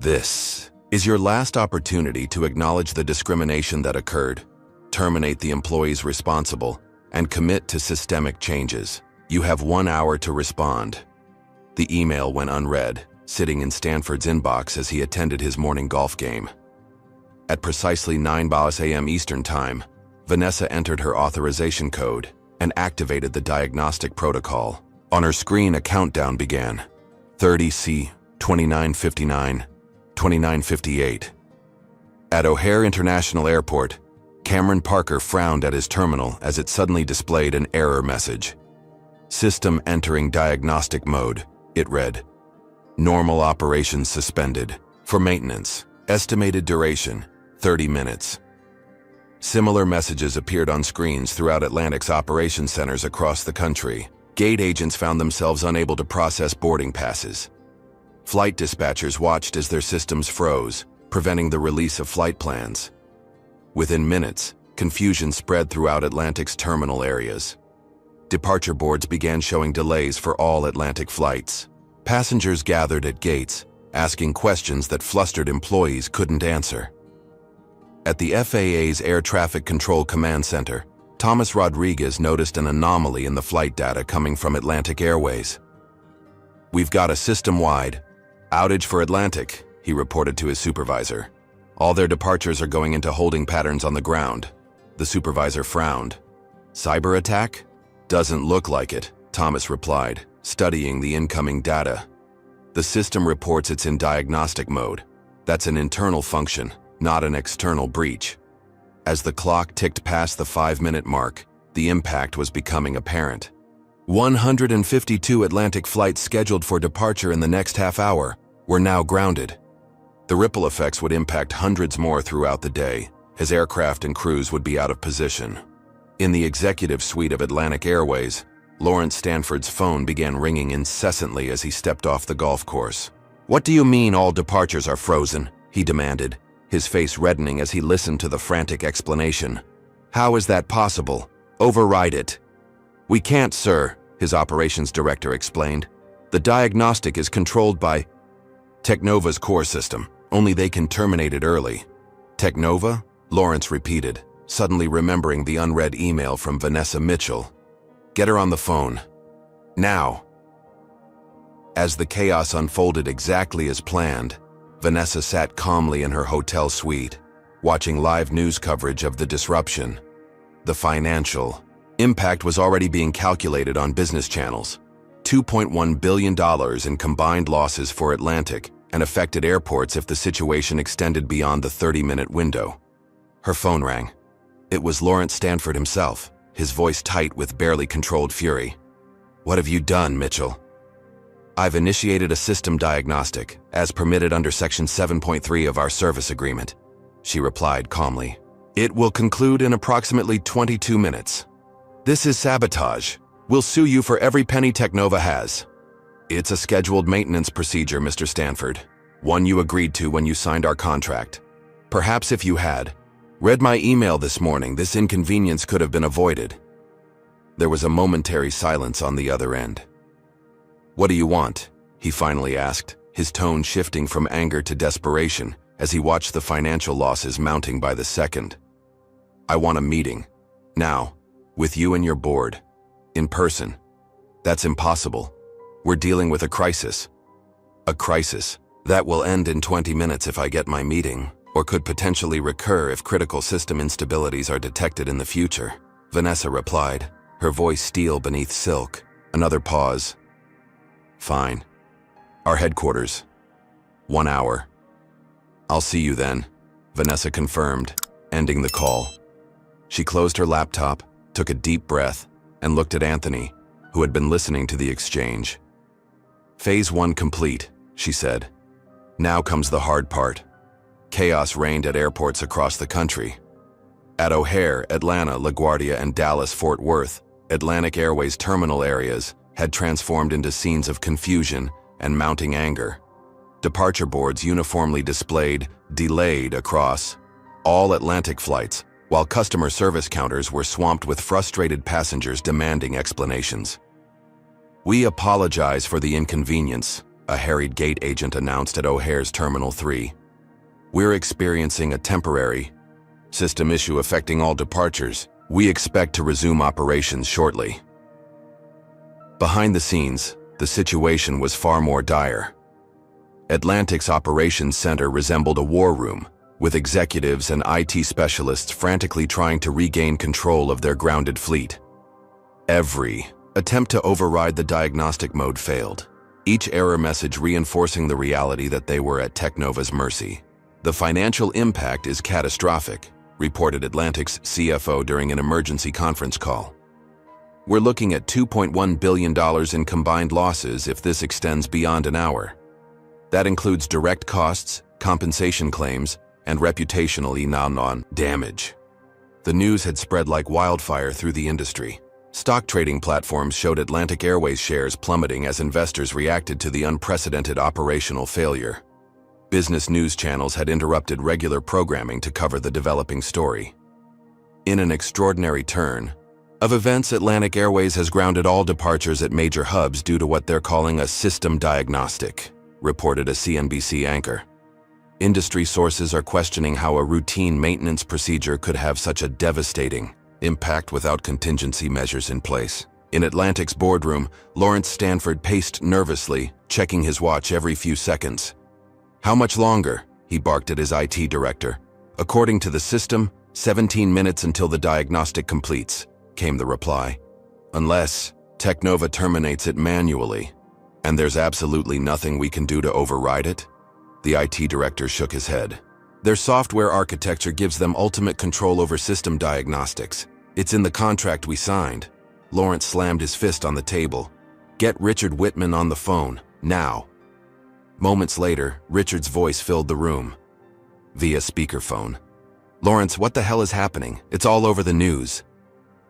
"This is your last opportunity to acknowledge the discrimination that occurred, terminate the employees responsible, and commit to systemic changes. You have 1 hour to respond." The email went unread, sitting in Stanford's inbox as he attended his morning golf game. At precisely 9 a.m. Eastern Time, Vanessa entered her authorization code and activated the diagnostic protocol. On her screen, a countdown began. 30C, 2959, 2958. At O'Hare International Airport, Cameron Parker frowned at his terminal as it suddenly displayed an error message. "System entering diagnostic mode," it read. "Normal operations suspended. For maintenance. Estimated duration, 30 minutes. Similar messages appeared on screens throughout Atlantic's operation centers across the country. Gate agents found themselves unable to process boarding passes. Flight dispatchers watched as their systems froze, preventing the release of flight plans. Within minutes, confusion spread throughout Atlantic's terminal areas. Departure boards began showing delays for all Atlantic flights. Passengers gathered at gates, asking questions that flustered employees couldn't answer. At the FAA's Air Traffic Control Command Center, Thomas Rodriguez noticed an anomaly in the flight data coming from Atlantic Airways. "We've got a system-wide outage for Atlantic," he reported to his supervisor. "All their departures are going into holding patterns on the ground." The supervisor frowned. "Cyber attack?" "Doesn't look like it," Thomas replied, studying the incoming data. "The system reports it's in diagnostic mode. That's an internal function, not an external breach." As the clock ticked past the 5-minute mark, the impact was becoming apparent. 152 Atlantic flights scheduled for departure in the next half hour were now grounded. The ripple effects would impact hundreds more throughout the day, as aircraft and crews would be out of position. In the executive suite of Atlantic Airways, Lawrence Stanford's phone began ringing incessantly as he stepped off the golf course. "What do you mean all departures are frozen?" he demanded, his face reddening as he listened to the frantic explanation. "How is that possible? Override it." "We can't, sir," his operations director explained. "The diagnostic is controlled by Technova's core system. Only they can terminate it early." "Technova?" Lawrence repeated, suddenly remembering the unread email from Vanessa Mitchell. "Get her on the phone. Now." As the chaos unfolded exactly as planned, Vanessa sat calmly in her hotel suite, watching live news coverage of the disruption. The financial impact was already being calculated on business channels. $2.1 billion in combined losses for Atlantic and affected airports if the situation extended beyond the 30-minute window. Her phone rang. It was Lawrence Stanford himself, his voice tight with barely controlled fury. "What have you done, Mitchell?" "I've initiated a system diagnostic, as permitted under Section 7.3 of our service agreement," she replied calmly. "It will conclude in approximately 22 minutes. This is sabotage. We'll sue you for every penny Technova has." "It's a scheduled maintenance procedure, Mr. Stanford. One you agreed to when you signed our contract. Perhaps if you had read my email this morning, this inconvenience could have been avoided." There was a momentary silence on the other end. "What do you want?" he finally asked, his tone shifting from anger to desperation as he watched the financial losses mounting by the second. "I want a meeting. Now. With you and your board. In person." "That's impossible. We're dealing with a crisis." "A crisis that will end in 20 minutes if I get my meeting, or could potentially recur if critical system instabilities are detected in the future," Vanessa replied, her voice steel beneath silk. Another pause. "Fine. Our headquarters. 1 hour. I'll see you then." Vanessa confirmed, ending the call. She closed her laptop, took a deep breath, and looked at Anthony, who had been listening to the exchange. "Phase 1 complete," she said. "Now comes the hard part." Chaos reigned at airports across the country. At O'Hare, Atlanta, LaGuardia, and Dallas-Fort Worth, Atlantic Airways terminal areas had transformed into scenes of confusion and mounting anger. Departure boards uniformly displayed "delayed" across all Atlantic flights, while customer service counters were swamped with frustrated passengers demanding explanations. "We apologize for the inconvenience," a harried gate agent announced at O'Hare's Terminal 3. "We're experiencing a temporary system issue affecting all departures. We expect to resume operations shortly." Behind the scenes, the situation was far more dire. Atlantic's operations center resembled a war room, with executives and IT specialists frantically trying to regain control of their grounded fleet. Every attempt to override the diagnostic mode failed, each error message reinforcing the reality that they were at Technova's mercy. "The financial impact is catastrophic," reported Atlantic's CFO during an emergency conference call. "We're looking at $2.1 billion in combined losses if this extends beyond an hour. That includes direct costs, compensation claims, and reputationally non damage." The news had spread like wildfire through the industry. Stock trading platforms showed Atlantic Airways shares plummeting as investors reacted to the unprecedented operational failure. Business news channels had interrupted regular programming to cover the developing story. In an extraordinary turn of events, Atlantic Airways has grounded all departures at major hubs due to what they're calling a system diagnostic, reported a CNBC anchor. Industry sources are questioning how a routine maintenance procedure could have such a devastating impact without contingency measures in place. In Atlantic's boardroom, Lawrence Stanford paced nervously, checking his watch every few seconds. "How much longer?" he barked at his IT director. "According to the system, 17 minutes until the diagnostic completes," came the reply. "Unless Technova terminates it manually. And there's absolutely nothing we can do to override it?" The IT director shook his head. "Their software architecture gives them ultimate control over system diagnostics. It's in the contract we signed." Lawrence slammed his fist on the table. "Get Richard Whitman on the phone, now." Moments later, Richard's voice filled the room. Via speakerphone. "Lawrence, what the hell is happening? It's all over the news."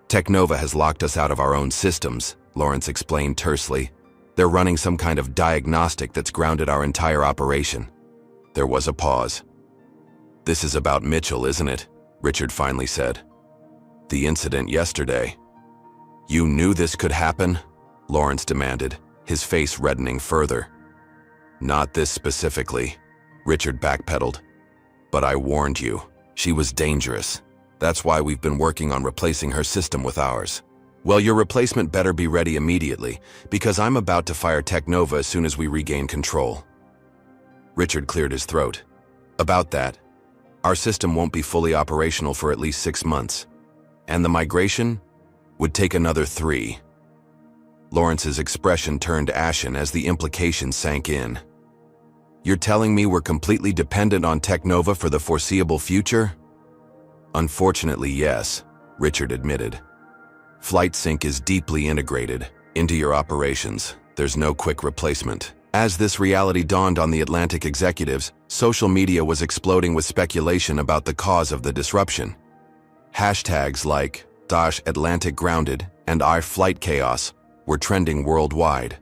"Technova has locked us out of our own systems," Lawrence explained tersely. "They're running some kind of diagnostic that's grounded our entire operation." There was a pause. "This is about Mitchell, isn't it?" Richard finally said. "The incident yesterday." "You knew this could happen?" Lawrence demanded, his face reddening further. "Not this specifically," Richard backpedaled. "But I warned you. She was dangerous. That's why we've been working on replacing her system with ours." "Well, your replacement better be ready immediately, because I'm about to fire Technova as soon as we regain control." Richard cleared his throat. "About that, our system won't be fully operational for at least 6 months, and the migration would take another 3. Lawrence's expression turned ashen as the implications sank in. "You're telling me we're completely dependent on Technova for the foreseeable future?" "Unfortunately, yes," Richard admitted. "FlightSync is deeply integrated into your operations. There's no quick replacement." As this reality dawned on the Atlantic executives, social media was exploding with speculation about the cause of the disruption. Hashtags like #Atlantic Grounded and #Flight Chaos were trending worldwide.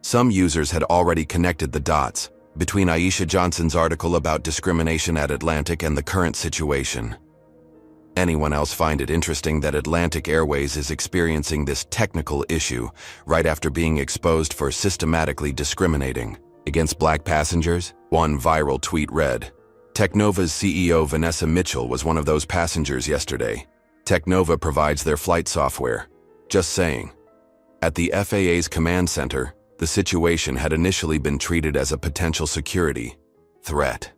Some users had already connected the dots between Aisha Johnson's article about discrimination at Atlantic and the current situation. Anyone else find it interesting that Atlantic Airways is experiencing this technical issue right after being exposed for systematically discriminating against black passengers? One viral tweet read, "Technova's CEO Vanessa Mitchell was one of those passengers yesterday. Technova provides their flight software. Just saying." At the FAA's command center, the situation had initially been treated as a potential security threat.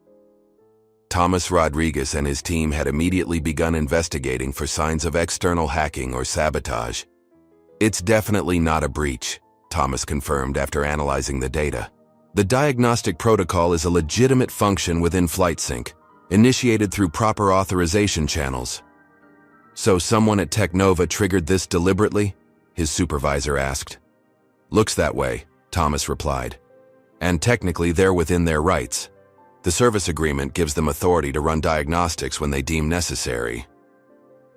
Thomas Rodriguez and his team had immediately begun investigating for signs of external hacking or sabotage. "It's definitely not a breach," Thomas confirmed after analyzing the data. "The diagnostic protocol is a legitimate function within FlightSync, initiated through proper authorization channels. So someone at Technova triggered this deliberately? His supervisor asked. Looks that way, Thomas replied. And technically they're within their rights. The service agreement gives them authority to run diagnostics when they deem necessary.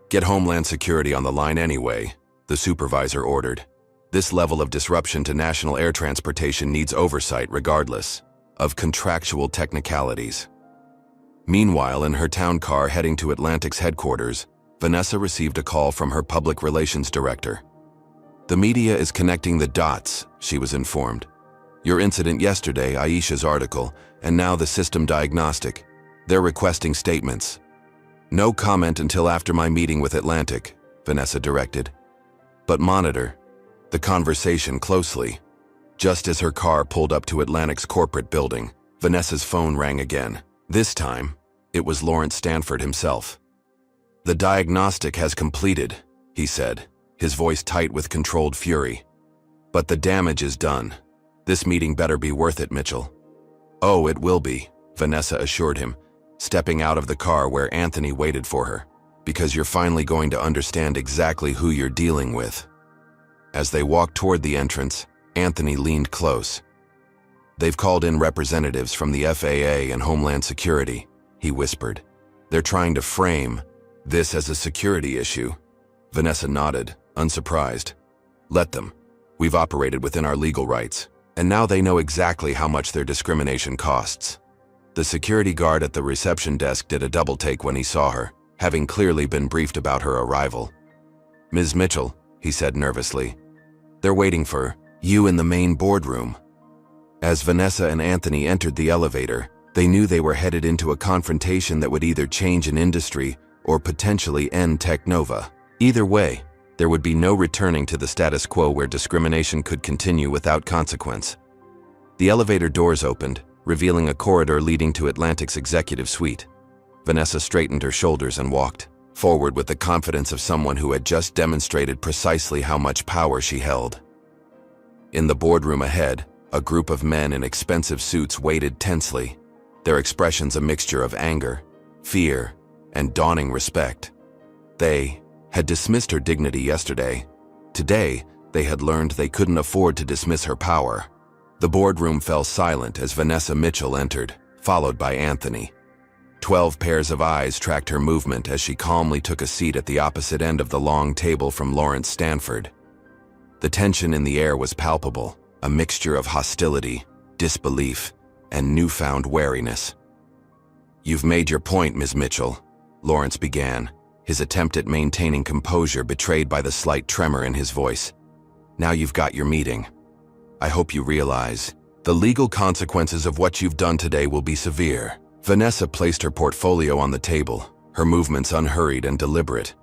Get Homeland Security on the line anyway, the supervisor ordered. This level of disruption to national air transportation needs oversight regardless of contractual technicalities. Meanwhile, in her town car heading to Atlantic's headquarters, Vanessa received a call from her public relations director. The media is connecting the dots, she was informed. Your incident yesterday, Aisha's article, and now the system diagnostic. They're requesting statements. No comment until after my meeting with Atlantic, Vanessa directed. But monitor the conversation closely. Just as her car pulled up to Atlantic's corporate building, Vanessa's phone rang again. This time, it was Lawrence Stanford himself. The diagnostic has completed, he said, his voice tight with controlled fury. But the damage is done. This meeting better be worth it, Mitchell. Oh, it will be, Vanessa assured him, stepping out of the car where Anthony waited for her, because you're finally going to understand exactly who you're dealing with. As they walked toward the entrance, Anthony leaned close. They've called in representatives from the FAA and Homeland Security, he whispered. They're trying to frame this as a security issue. Vanessa nodded, unsurprised. Let them. We've operated within our legal rights, and now they know exactly how much their discrimination costs. The security guard at the reception desk did a double take when he saw her, having clearly been briefed about her arrival. Ms. Mitchell, he said nervously. They're waiting for you in the main boardroom. As Vanessa and Anthony entered the elevator, they knew they were headed into a confrontation that would either change an industry or potentially end Technova. Either way, there would be no returning to the status quo where discrimination could continue without consequence. The elevator doors opened, revealing a corridor leading to Atlantic's executive suite. Vanessa straightened her shoulders and walked forward with the confidence of someone who had just demonstrated precisely how much power she held. In the boardroom ahead, a group of men in expensive suits waited tensely, their expressions a mixture of anger, fear, and dawning respect. They had dismissed her dignity yesterday. Today, they had learned they couldn't afford to dismiss her power. The boardroom fell silent as Vanessa Mitchell entered, followed by Anthony. 12 pairs of eyes tracked her movement as she calmly took a seat at the opposite end of the long table from Lawrence Stanford. The tension in the air was palpable, a mixture of hostility, disbelief, and newfound wariness. You've made your point, Ms. Mitchell, Lawrence began, his attempt at maintaining composure betrayed by the slight tremor in his voice. Now you've got your meeting. I hope you realize the legal consequences of what you've done today will be severe. Vanessa placed her portfolio on the table, her movements unhurried and deliberate.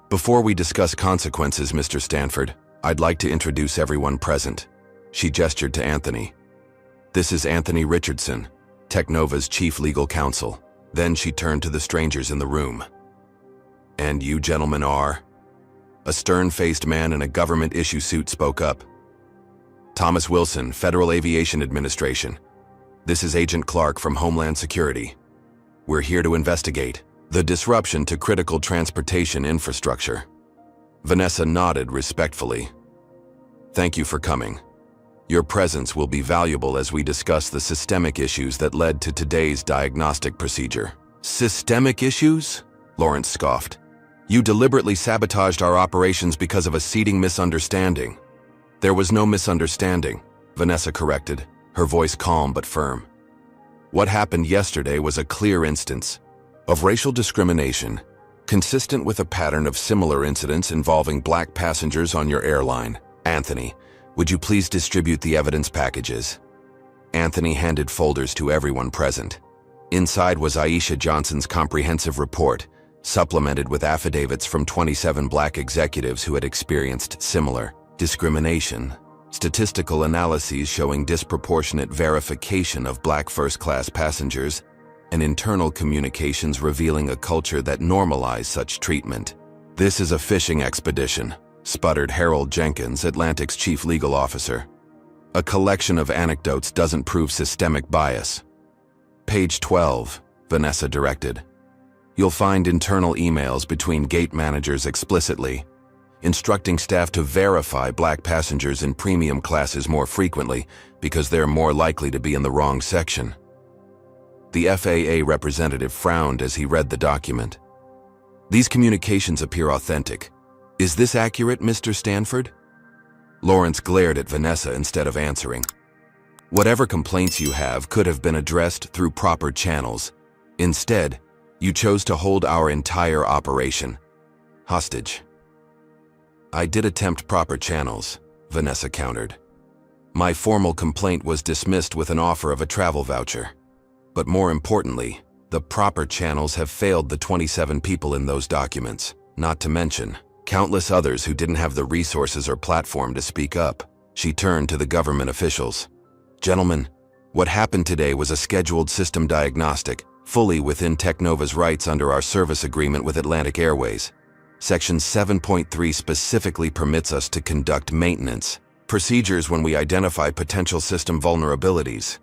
Before we discuss consequences, Mr. Stanford, I'd like to introduce everyone present. She gestured to Anthony. This is Anthony Richardson, Technova's chief legal counsel. Then she turned to the strangers in the room. And you gentlemen are? A stern-faced man in a government-issue suit spoke up. Thomas Wilson, Federal Aviation Administration. This is Agent Clark from Homeland Security. We're here to investigate the disruption to critical transportation infrastructure. Vanessa nodded respectfully. Thank you for coming. Your presence will be valuable as we discuss the systemic issues that led to today's diagnostic procedure. Systemic issues? Lawrence scoffed. You deliberately sabotaged our operations because of a seating misunderstanding. There was no misunderstanding, Vanessa corrected, her voice calm but firm. What happened yesterday was a clear instance of racial discrimination, consistent with a pattern of similar incidents involving black passengers on your airline. Anthony, would you please distribute the evidence packages? Anthony handed folders to everyone present. Inside was Aisha Johnson's comprehensive report, supplemented with affidavits from 27 black executives who had experienced similar discrimination, statistical analyses showing disproportionate verification of black first-class passengers, and internal communications revealing a culture that normalized such treatment. This is a fishing expedition, sputtered Harold Jenkins, Atlantic's chief legal officer. A collection of anecdotes doesn't prove systemic bias. Page 12, Vanessa directed. You'll find internal emails between gate managers explicitly, instructing staff to verify black passengers in premium classes more frequently because they're more likely to be in the wrong section. The FAA representative frowned as he read the document. These communications appear authentic. Is this accurate, Mr. Stanford? Lawrence glared at Vanessa instead of answering. Whatever complaints you have could have been addressed through proper channels. Instead, you chose to hold our entire operation hostage. I did attempt proper channels, Vanessa countered. My formal complaint was dismissed with an offer of a travel voucher. But more importantly, the proper channels have failed the 27 people in those documents, not to mention countless others who didn't have the resources or platform to speak up. She turned to the government officials. Gentlemen, what happened today was a scheduled system diagnostic, fully within Technova's rights under our service agreement with Atlantic Airways. Section 7.3 specifically permits us to conduct maintenance procedures when we identify potential system vulnerabilities.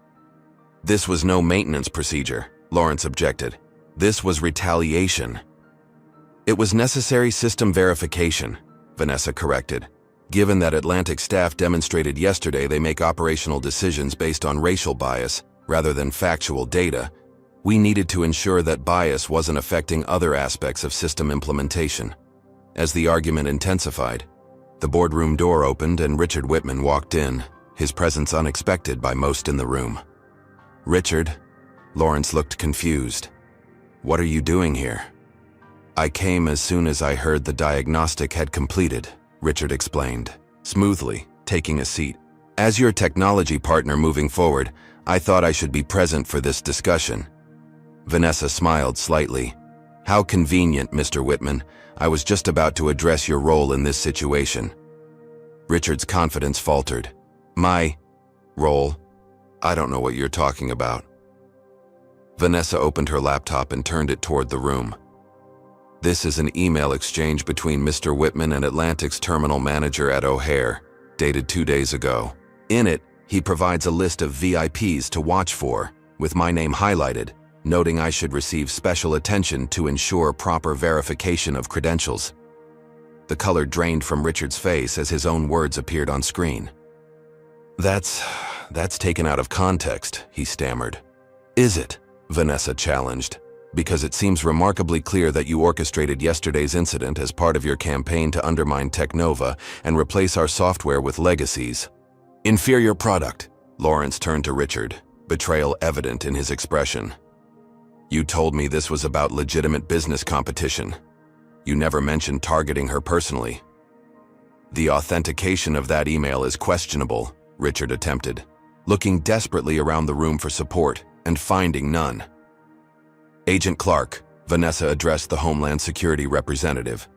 This was no maintenance procedure, Lawrence objected. This was retaliation. It was necessary system verification, Vanessa corrected. Given that Atlantic staff demonstrated yesterday they make operational decisions based on racial bias rather than factual data, we needed to ensure that bias wasn't affecting other aspects of system implementation. As the argument intensified, the boardroom door opened and Richard Whitman walked in, his presence unexpected by most in the room. Richard, Lawrence looked confused. What are you doing here? I came as soon as I heard the diagnostic had completed, Richard explained, smoothly, taking a seat. As your technology partner moving forward, I thought I should be present for this discussion. Vanessa smiled slightly. How convenient, Mr. Whitman. I was just about to address your role in this situation. Richard's confidence faltered. My role? I don't know what you're talking about. Vanessa opened her laptop and turned it toward the room. This is an email exchange between Mr. Whitman and Atlantic's terminal manager at O'Hare, dated 2 days ago. In it, he provides a list of VIPs to watch for, with my name highlighted, noting I should receive special attention to ensure proper verification of credentials. The color drained from Richard's face as his own words appeared on screen. That's taken out of context, he stammered. Is it? Vanessa challenged. Because it seems remarkably clear that you orchestrated yesterday's incident as part of your campaign to undermine Technova and replace our software with legacies. Inferior product. Lawrence turned to Richard, betrayal evident in his expression. You told me this was about legitimate business competition. You never mentioned targeting her personally. The authentication of that email is questionable, Richard attempted, looking desperately around the room for support and finding none. Agent Clark, Vanessa addressed the Homeland Security representative.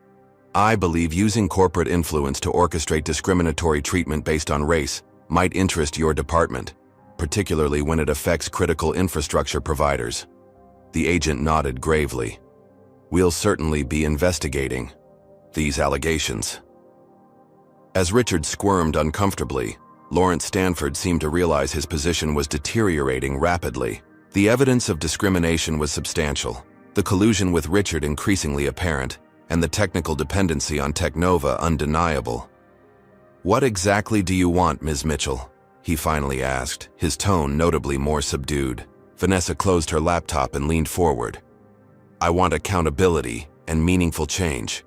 I believe using corporate influence to orchestrate discriminatory treatment based on race might interest your department, particularly when it affects critical infrastructure providers. The agent nodded gravely. We'll certainly be investigating these allegations. As Richard squirmed uncomfortably, Lawrence Stanford seemed to realize his position was deteriorating rapidly. The evidence of discrimination was substantial, the collusion with Richard increasingly apparent, and the technical dependency on Technova undeniable. What exactly do you want, Ms. Mitchell? He finally asked, his tone notably more subdued. Vanessa closed her laptop and leaned forward. I want accountability and meaningful change,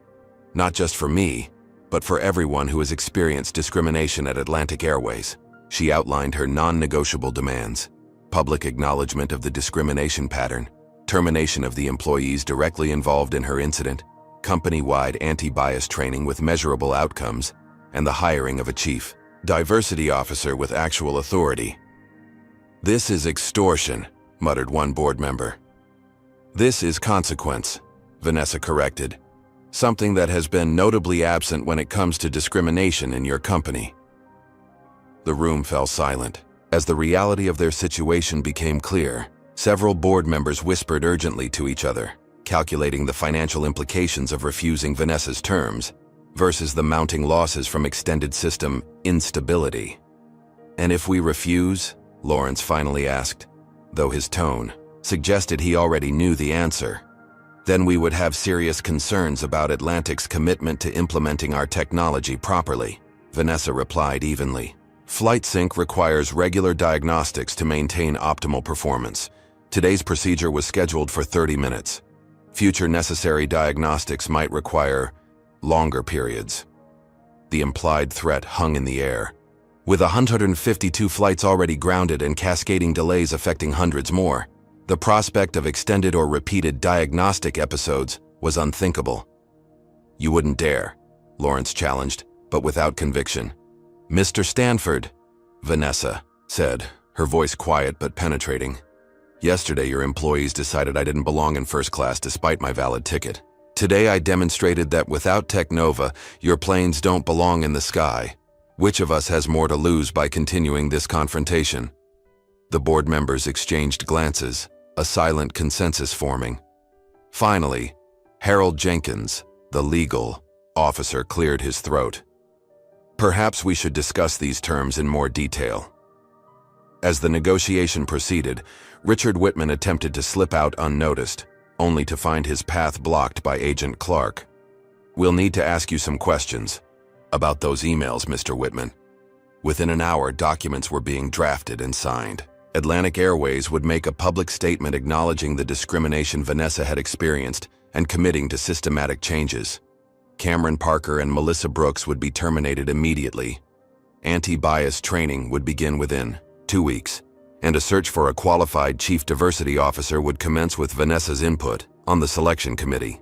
not just for me, but for everyone who has experienced discrimination at Atlantic Airways. She outlined her non-negotiable demands: public acknowledgement of the discrimination pattern, termination of the employees directly involved in her incident, company-wide anti-bias training with measurable outcomes, and the hiring of a chief diversity officer with actual authority. This is extortion, muttered one board member. This is consequence, Vanessa corrected, something that has been notably absent when it comes to discrimination in your company. The room fell silent. As the reality of their situation became clear, several board members whispered urgently to each other, calculating the financial implications of refusing Vanessa's terms versus the mounting losses from extended system instability. And if we refuse? Lawrence finally asked, though his tone suggested he already knew the answer. Then we would have serious concerns about Atlantic's commitment to implementing our technology properly, Vanessa replied evenly. Flight sync requires regular diagnostics to maintain optimal performance. Today's procedure was scheduled for 30 minutes. Future necessary diagnostics might require longer periods. The implied threat hung in the air. With 152 flights already grounded and cascading delays affecting hundreds more, the prospect of extended or repeated diagnostic episodes was unthinkable. You wouldn't dare, Lawrence challenged, but without conviction. Mr. Stanford, Vanessa said, her voice quiet but penetrating. Yesterday your employees decided I didn't belong in first class despite my valid ticket. Today I demonstrated that without Technova, your planes don't belong in the sky. Which of us has more to lose by continuing this confrontation? The board members exchanged glances, a silent consensus forming. Finally, Harold Jenkins, the legal officer, cleared his throat. Perhaps we should discuss these terms in more detail. As the negotiation proceeded, Richard Whitman attempted to slip out unnoticed, only to find his path blocked by Agent Clark. We'll need to ask you some questions about those emails, Mr. Whitman. Within an hour, documents were being drafted and signed. Atlantic Airways would make a public statement acknowledging the discrimination Vanessa had experienced and committing to systematic changes. Cameron Parker and Melissa Brooks would be terminated immediately. Anti-bias training would begin within 2 weeks, and a search for a qualified chief diversity officer would commence with Vanessa's input on the selection committee.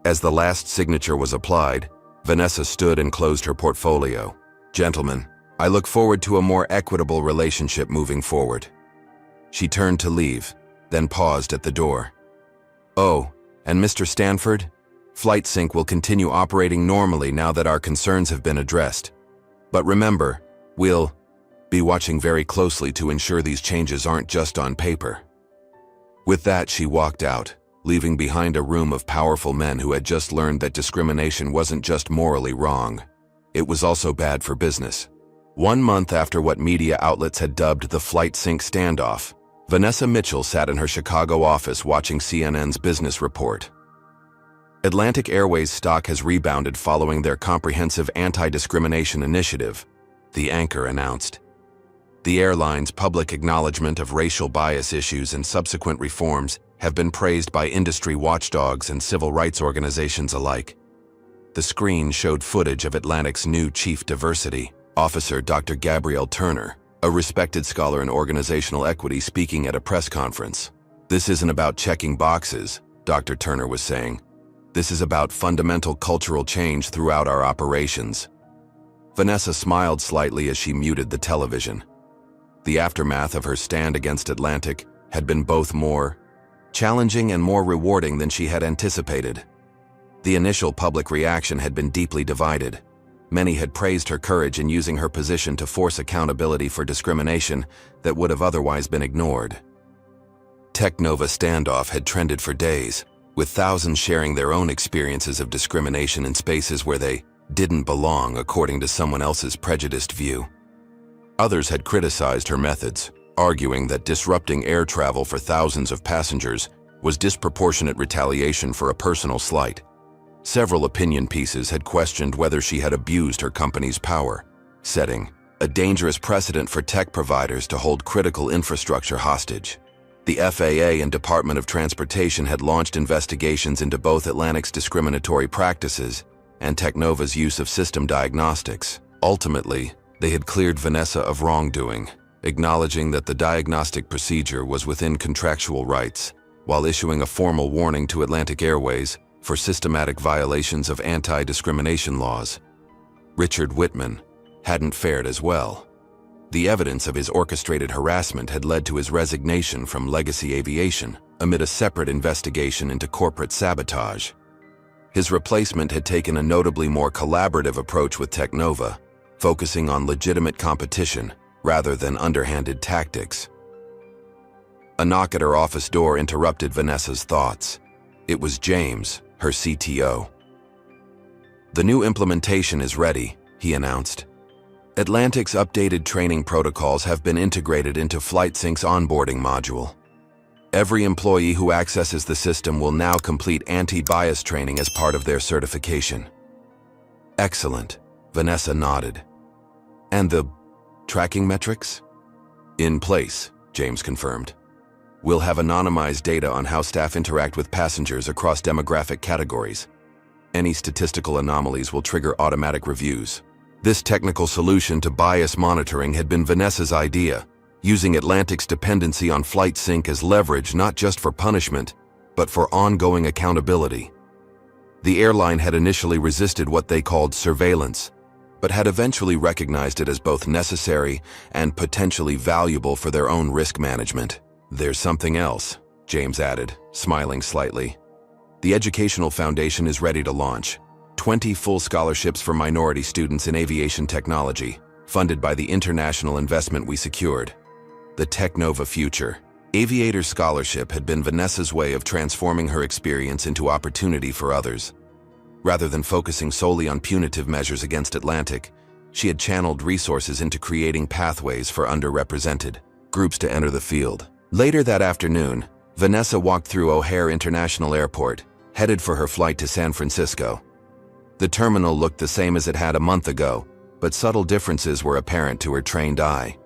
As the last signature was applied, Vanessa stood and closed her portfolio. Gentlemen, I look forward to a more equitable relationship moving forward. She turned to leave, then paused at the door. Oh, and Mr. Stanford? Flight Sync will continue operating normally now that our concerns have been addressed. But remember, we'll be watching very closely to ensure these changes aren't just on paper. With that, she walked out, leaving behind a room of powerful men who had just learned that discrimination wasn't just morally wrong. It was also bad for business. 1 month after what media outlets had dubbed the Flight Sync standoff, Vanessa Mitchell sat in her Chicago office watching CNN's business report. Atlantic Airways stock has rebounded following their comprehensive anti-discrimination initiative, the anchor announced. The airline's public acknowledgement of racial bias issues and subsequent reforms have been praised by industry watchdogs and civil rights organizations alike. The screen showed footage of Atlantic's new chief diversity officer, Dr. Gabrielle Turner, a respected scholar in organizational equity, speaking at a press conference. This isn't about checking boxes, Dr. Turner was saying. This is about fundamental cultural change throughout our operations. Vanessa smiled slightly as she muted the television. The aftermath of her stand against Atlantic had been both more challenging and more rewarding than she had anticipated. The initial public reaction had been deeply divided. Many had praised her courage in using her position to force accountability for discrimination that would have otherwise been ignored. Technova standoff had trended for days, with thousands sharing their own experiences of discrimination in spaces where they didn't belong according to someone else's prejudiced view. Others had criticized her methods, arguing that disrupting air travel for thousands of passengers was disproportionate retaliation for a personal slight. Several opinion pieces had questioned whether she had abused her company's power, setting a dangerous precedent for tech providers to hold critical infrastructure hostage. The FAA and Department of Transportation had launched investigations into both Atlantic's discriminatory practices and Technova's use of system diagnostics. Ultimately, they had cleared Vanessa of wrongdoing, acknowledging that the diagnostic procedure was within contractual rights, while issuing a formal warning to Atlantic Airways for systematic violations of anti-discrimination laws. Richard Whitman hadn't fared as well. The evidence of his orchestrated harassment had led to his resignation from Legacy Aviation amid a separate investigation into corporate sabotage. His replacement had taken a notably more collaborative approach with Technova, focusing on legitimate competition rather than underhanded tactics. A knock at her office door interrupted Vanessa's thoughts. It was James, her CTO. "The new implementation is ready," he announced. "Atlantic's updated training protocols have been integrated into FlightSync's onboarding module. Every employee who accesses the system will now complete anti-bias training as part of their certification. Excellent, Vanessa nodded. And the tracking metrics? In place, James confirmed. We'll have anonymized data on how staff interact with passengers across demographic categories. Any statistical anomalies will trigger automatic reviews. This technical solution to bias monitoring had been Vanessa's idea, using Atlantic's dependency on flight sync as leverage not just for punishment, but for ongoing accountability. The airline had initially resisted what they called surveillance, but had eventually recognized it as both necessary and potentially valuable for their own risk management. There's something else, James added, smiling slightly. The Educational Foundation is ready to launch 20 full scholarships for minority students in aviation technology, funded by the international investment we secured. The Technova Future Aviator Scholarship had been Vanessa's way of transforming her experience into opportunity for others. Rather than focusing solely on punitive measures against Atlantic, she had channeled resources into creating pathways for underrepresented groups to enter the field. Later that afternoon, Vanessa walked through O'Hare International Airport, headed for her flight to San Francisco. The terminal looked the same as it had a month ago, but subtle differences were apparent to her trained eye.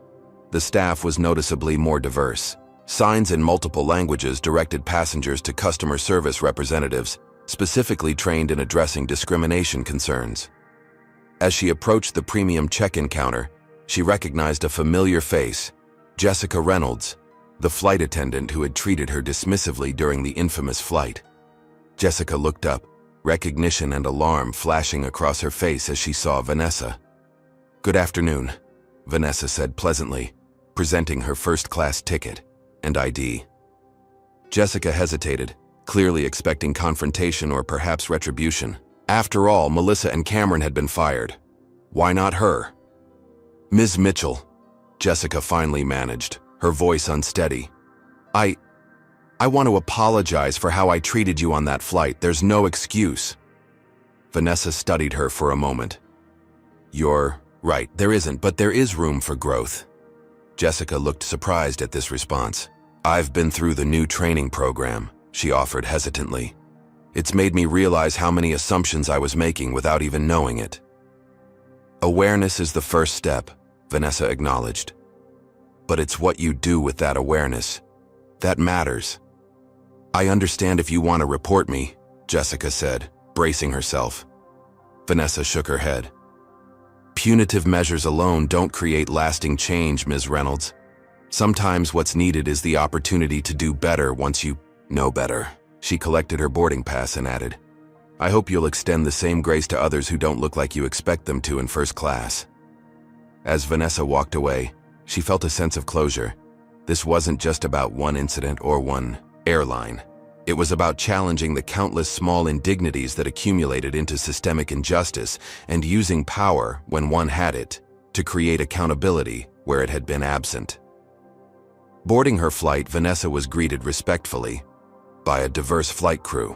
The staff was noticeably more diverse. Signs in multiple languages directed passengers to customer service representatives, specifically trained in addressing discrimination concerns. As she approached the premium check-in counter, she recognized a familiar face, Jessica Reynolds, the flight attendant who had treated her dismissively during the infamous flight. Jessica looked up, recognition and alarm flashing across her face as she saw Vanessa. "Good afternoon," Vanessa said pleasantly, presenting her first-class ticket and ID. Jessica hesitated, clearly expecting confrontation or perhaps retribution. After all, Melissa and Cameron had been fired. Why not her? "Ms. Mitchell," Jessica finally managed, her voice unsteady. I want to apologize for how I treated you on that flight. There's no excuse." Vanessa studied her for a moment. "You're right, there isn't, but there is room for growth." Jessica looked surprised at this response. "I've been through the new training program," she offered hesitantly. "It's made me realize how many assumptions I was making without even knowing it." "Awareness is the first step," Vanessa acknowledged. "But it's what you do with that awareness that matters." "I understand if you want to report me," Jessica said, bracing herself. Vanessa shook her head. "Punitive measures alone don't create lasting change, Ms. Reynolds. Sometimes what's needed is the opportunity to do better once you know better." She collected her boarding pass and added, "I hope you'll extend the same grace to others who don't look like you expect them to in first class." As Vanessa walked away, she felt a sense of closure. This wasn't just about one incident or one airline. It was about challenging the countless small indignities that accumulated into systemic injustice and using power, when one had it, to create accountability where it had been absent. Boarding her flight, Vanessa was greeted respectfully by a diverse flight crew.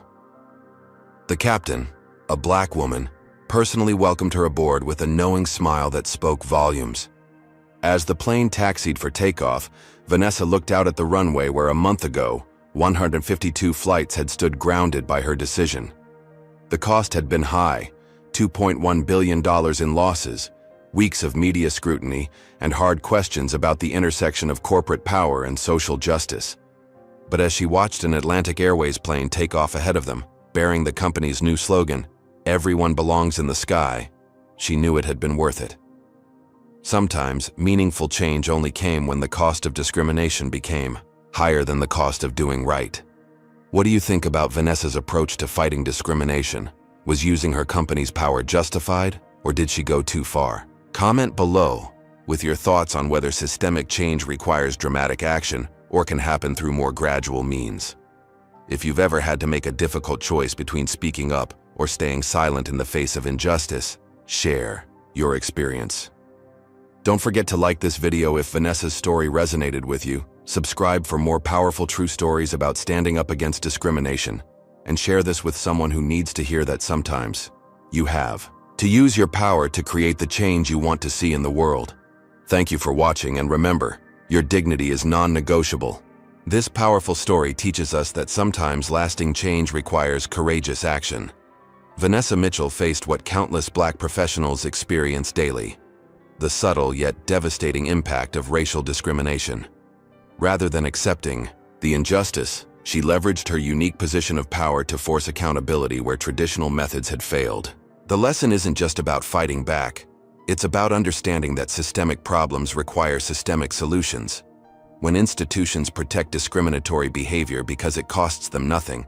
The captain, a black woman, personally welcomed her aboard with a knowing smile that spoke volumes. As the plane taxied for takeoff, Vanessa looked out at the runway where a month ago, 152 flights had stood grounded by her decision. The cost had been high, $2.1 billion in losses, weeks of media scrutiny, and hard questions about the intersection of corporate power and social justice. But as she watched an Atlantic Airways plane take off ahead of them, bearing the company's new slogan, "Everyone belongs in the sky," she knew it had been worth it. Sometimes, meaningful change only came when the cost of discrimination became higher than the cost of doing right. What do you think about Vanessa's approach to fighting discrimination? Was using her company's power justified, or did she go too far? Comment below with your thoughts on whether systemic change requires dramatic action or can happen through more gradual means. If you've ever had to make a difficult choice between speaking up or staying silent in the face of injustice, share your experience. Don't forget to like this video if Vanessa's story resonated with you, subscribe for more powerful true stories about standing up against discrimination, and share this with someone who needs to hear that sometimes you have to use your power to create the change you want to see in the world. Thank you for watching, and remember, your dignity is non-negotiable. This powerful story teaches us that sometimes lasting change requires courageous action. Vanessa Mitchell faced what countless Black professionals experience daily: the subtle yet devastating impact of racial discrimination. Rather than accepting the injustice, she leveraged her unique position of power to force accountability where traditional methods had failed. The lesson isn't just about fighting back. It's about understanding that systemic problems require systemic solutions. When institutions protect discriminatory behavior because it costs them nothing,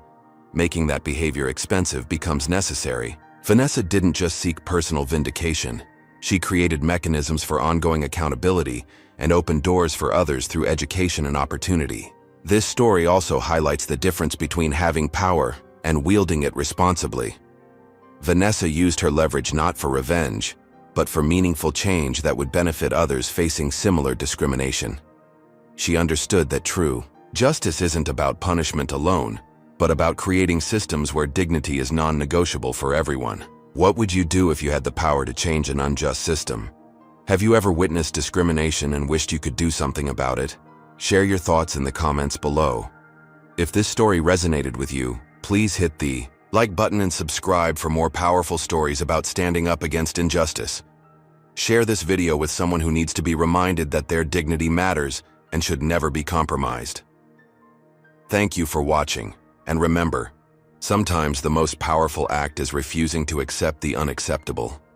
making that behavior expensive becomes necessary. Vanessa didn't just seek personal vindication. She created mechanisms for ongoing accountability and opened doors for others through education and opportunity. This story also highlights the difference between having power and wielding it responsibly. Vanessa used her leverage not for revenge, but for meaningful change that would benefit others facing similar discrimination. She understood that true justice isn't about punishment alone, but about creating systems where dignity is non-negotiable for everyone. What would you do if you had the power to change an unjust system? Have you ever witnessed discrimination and wished you could do something about it? Share your thoughts in the comments below. If this story resonated with you, please hit the like button and subscribe for more powerful stories about standing up against injustice. Share this video with someone who needs to be reminded that their dignity matters and should never be compromised. Thank you for watching, and remember, sometimes the most powerful act is refusing to accept the unacceptable.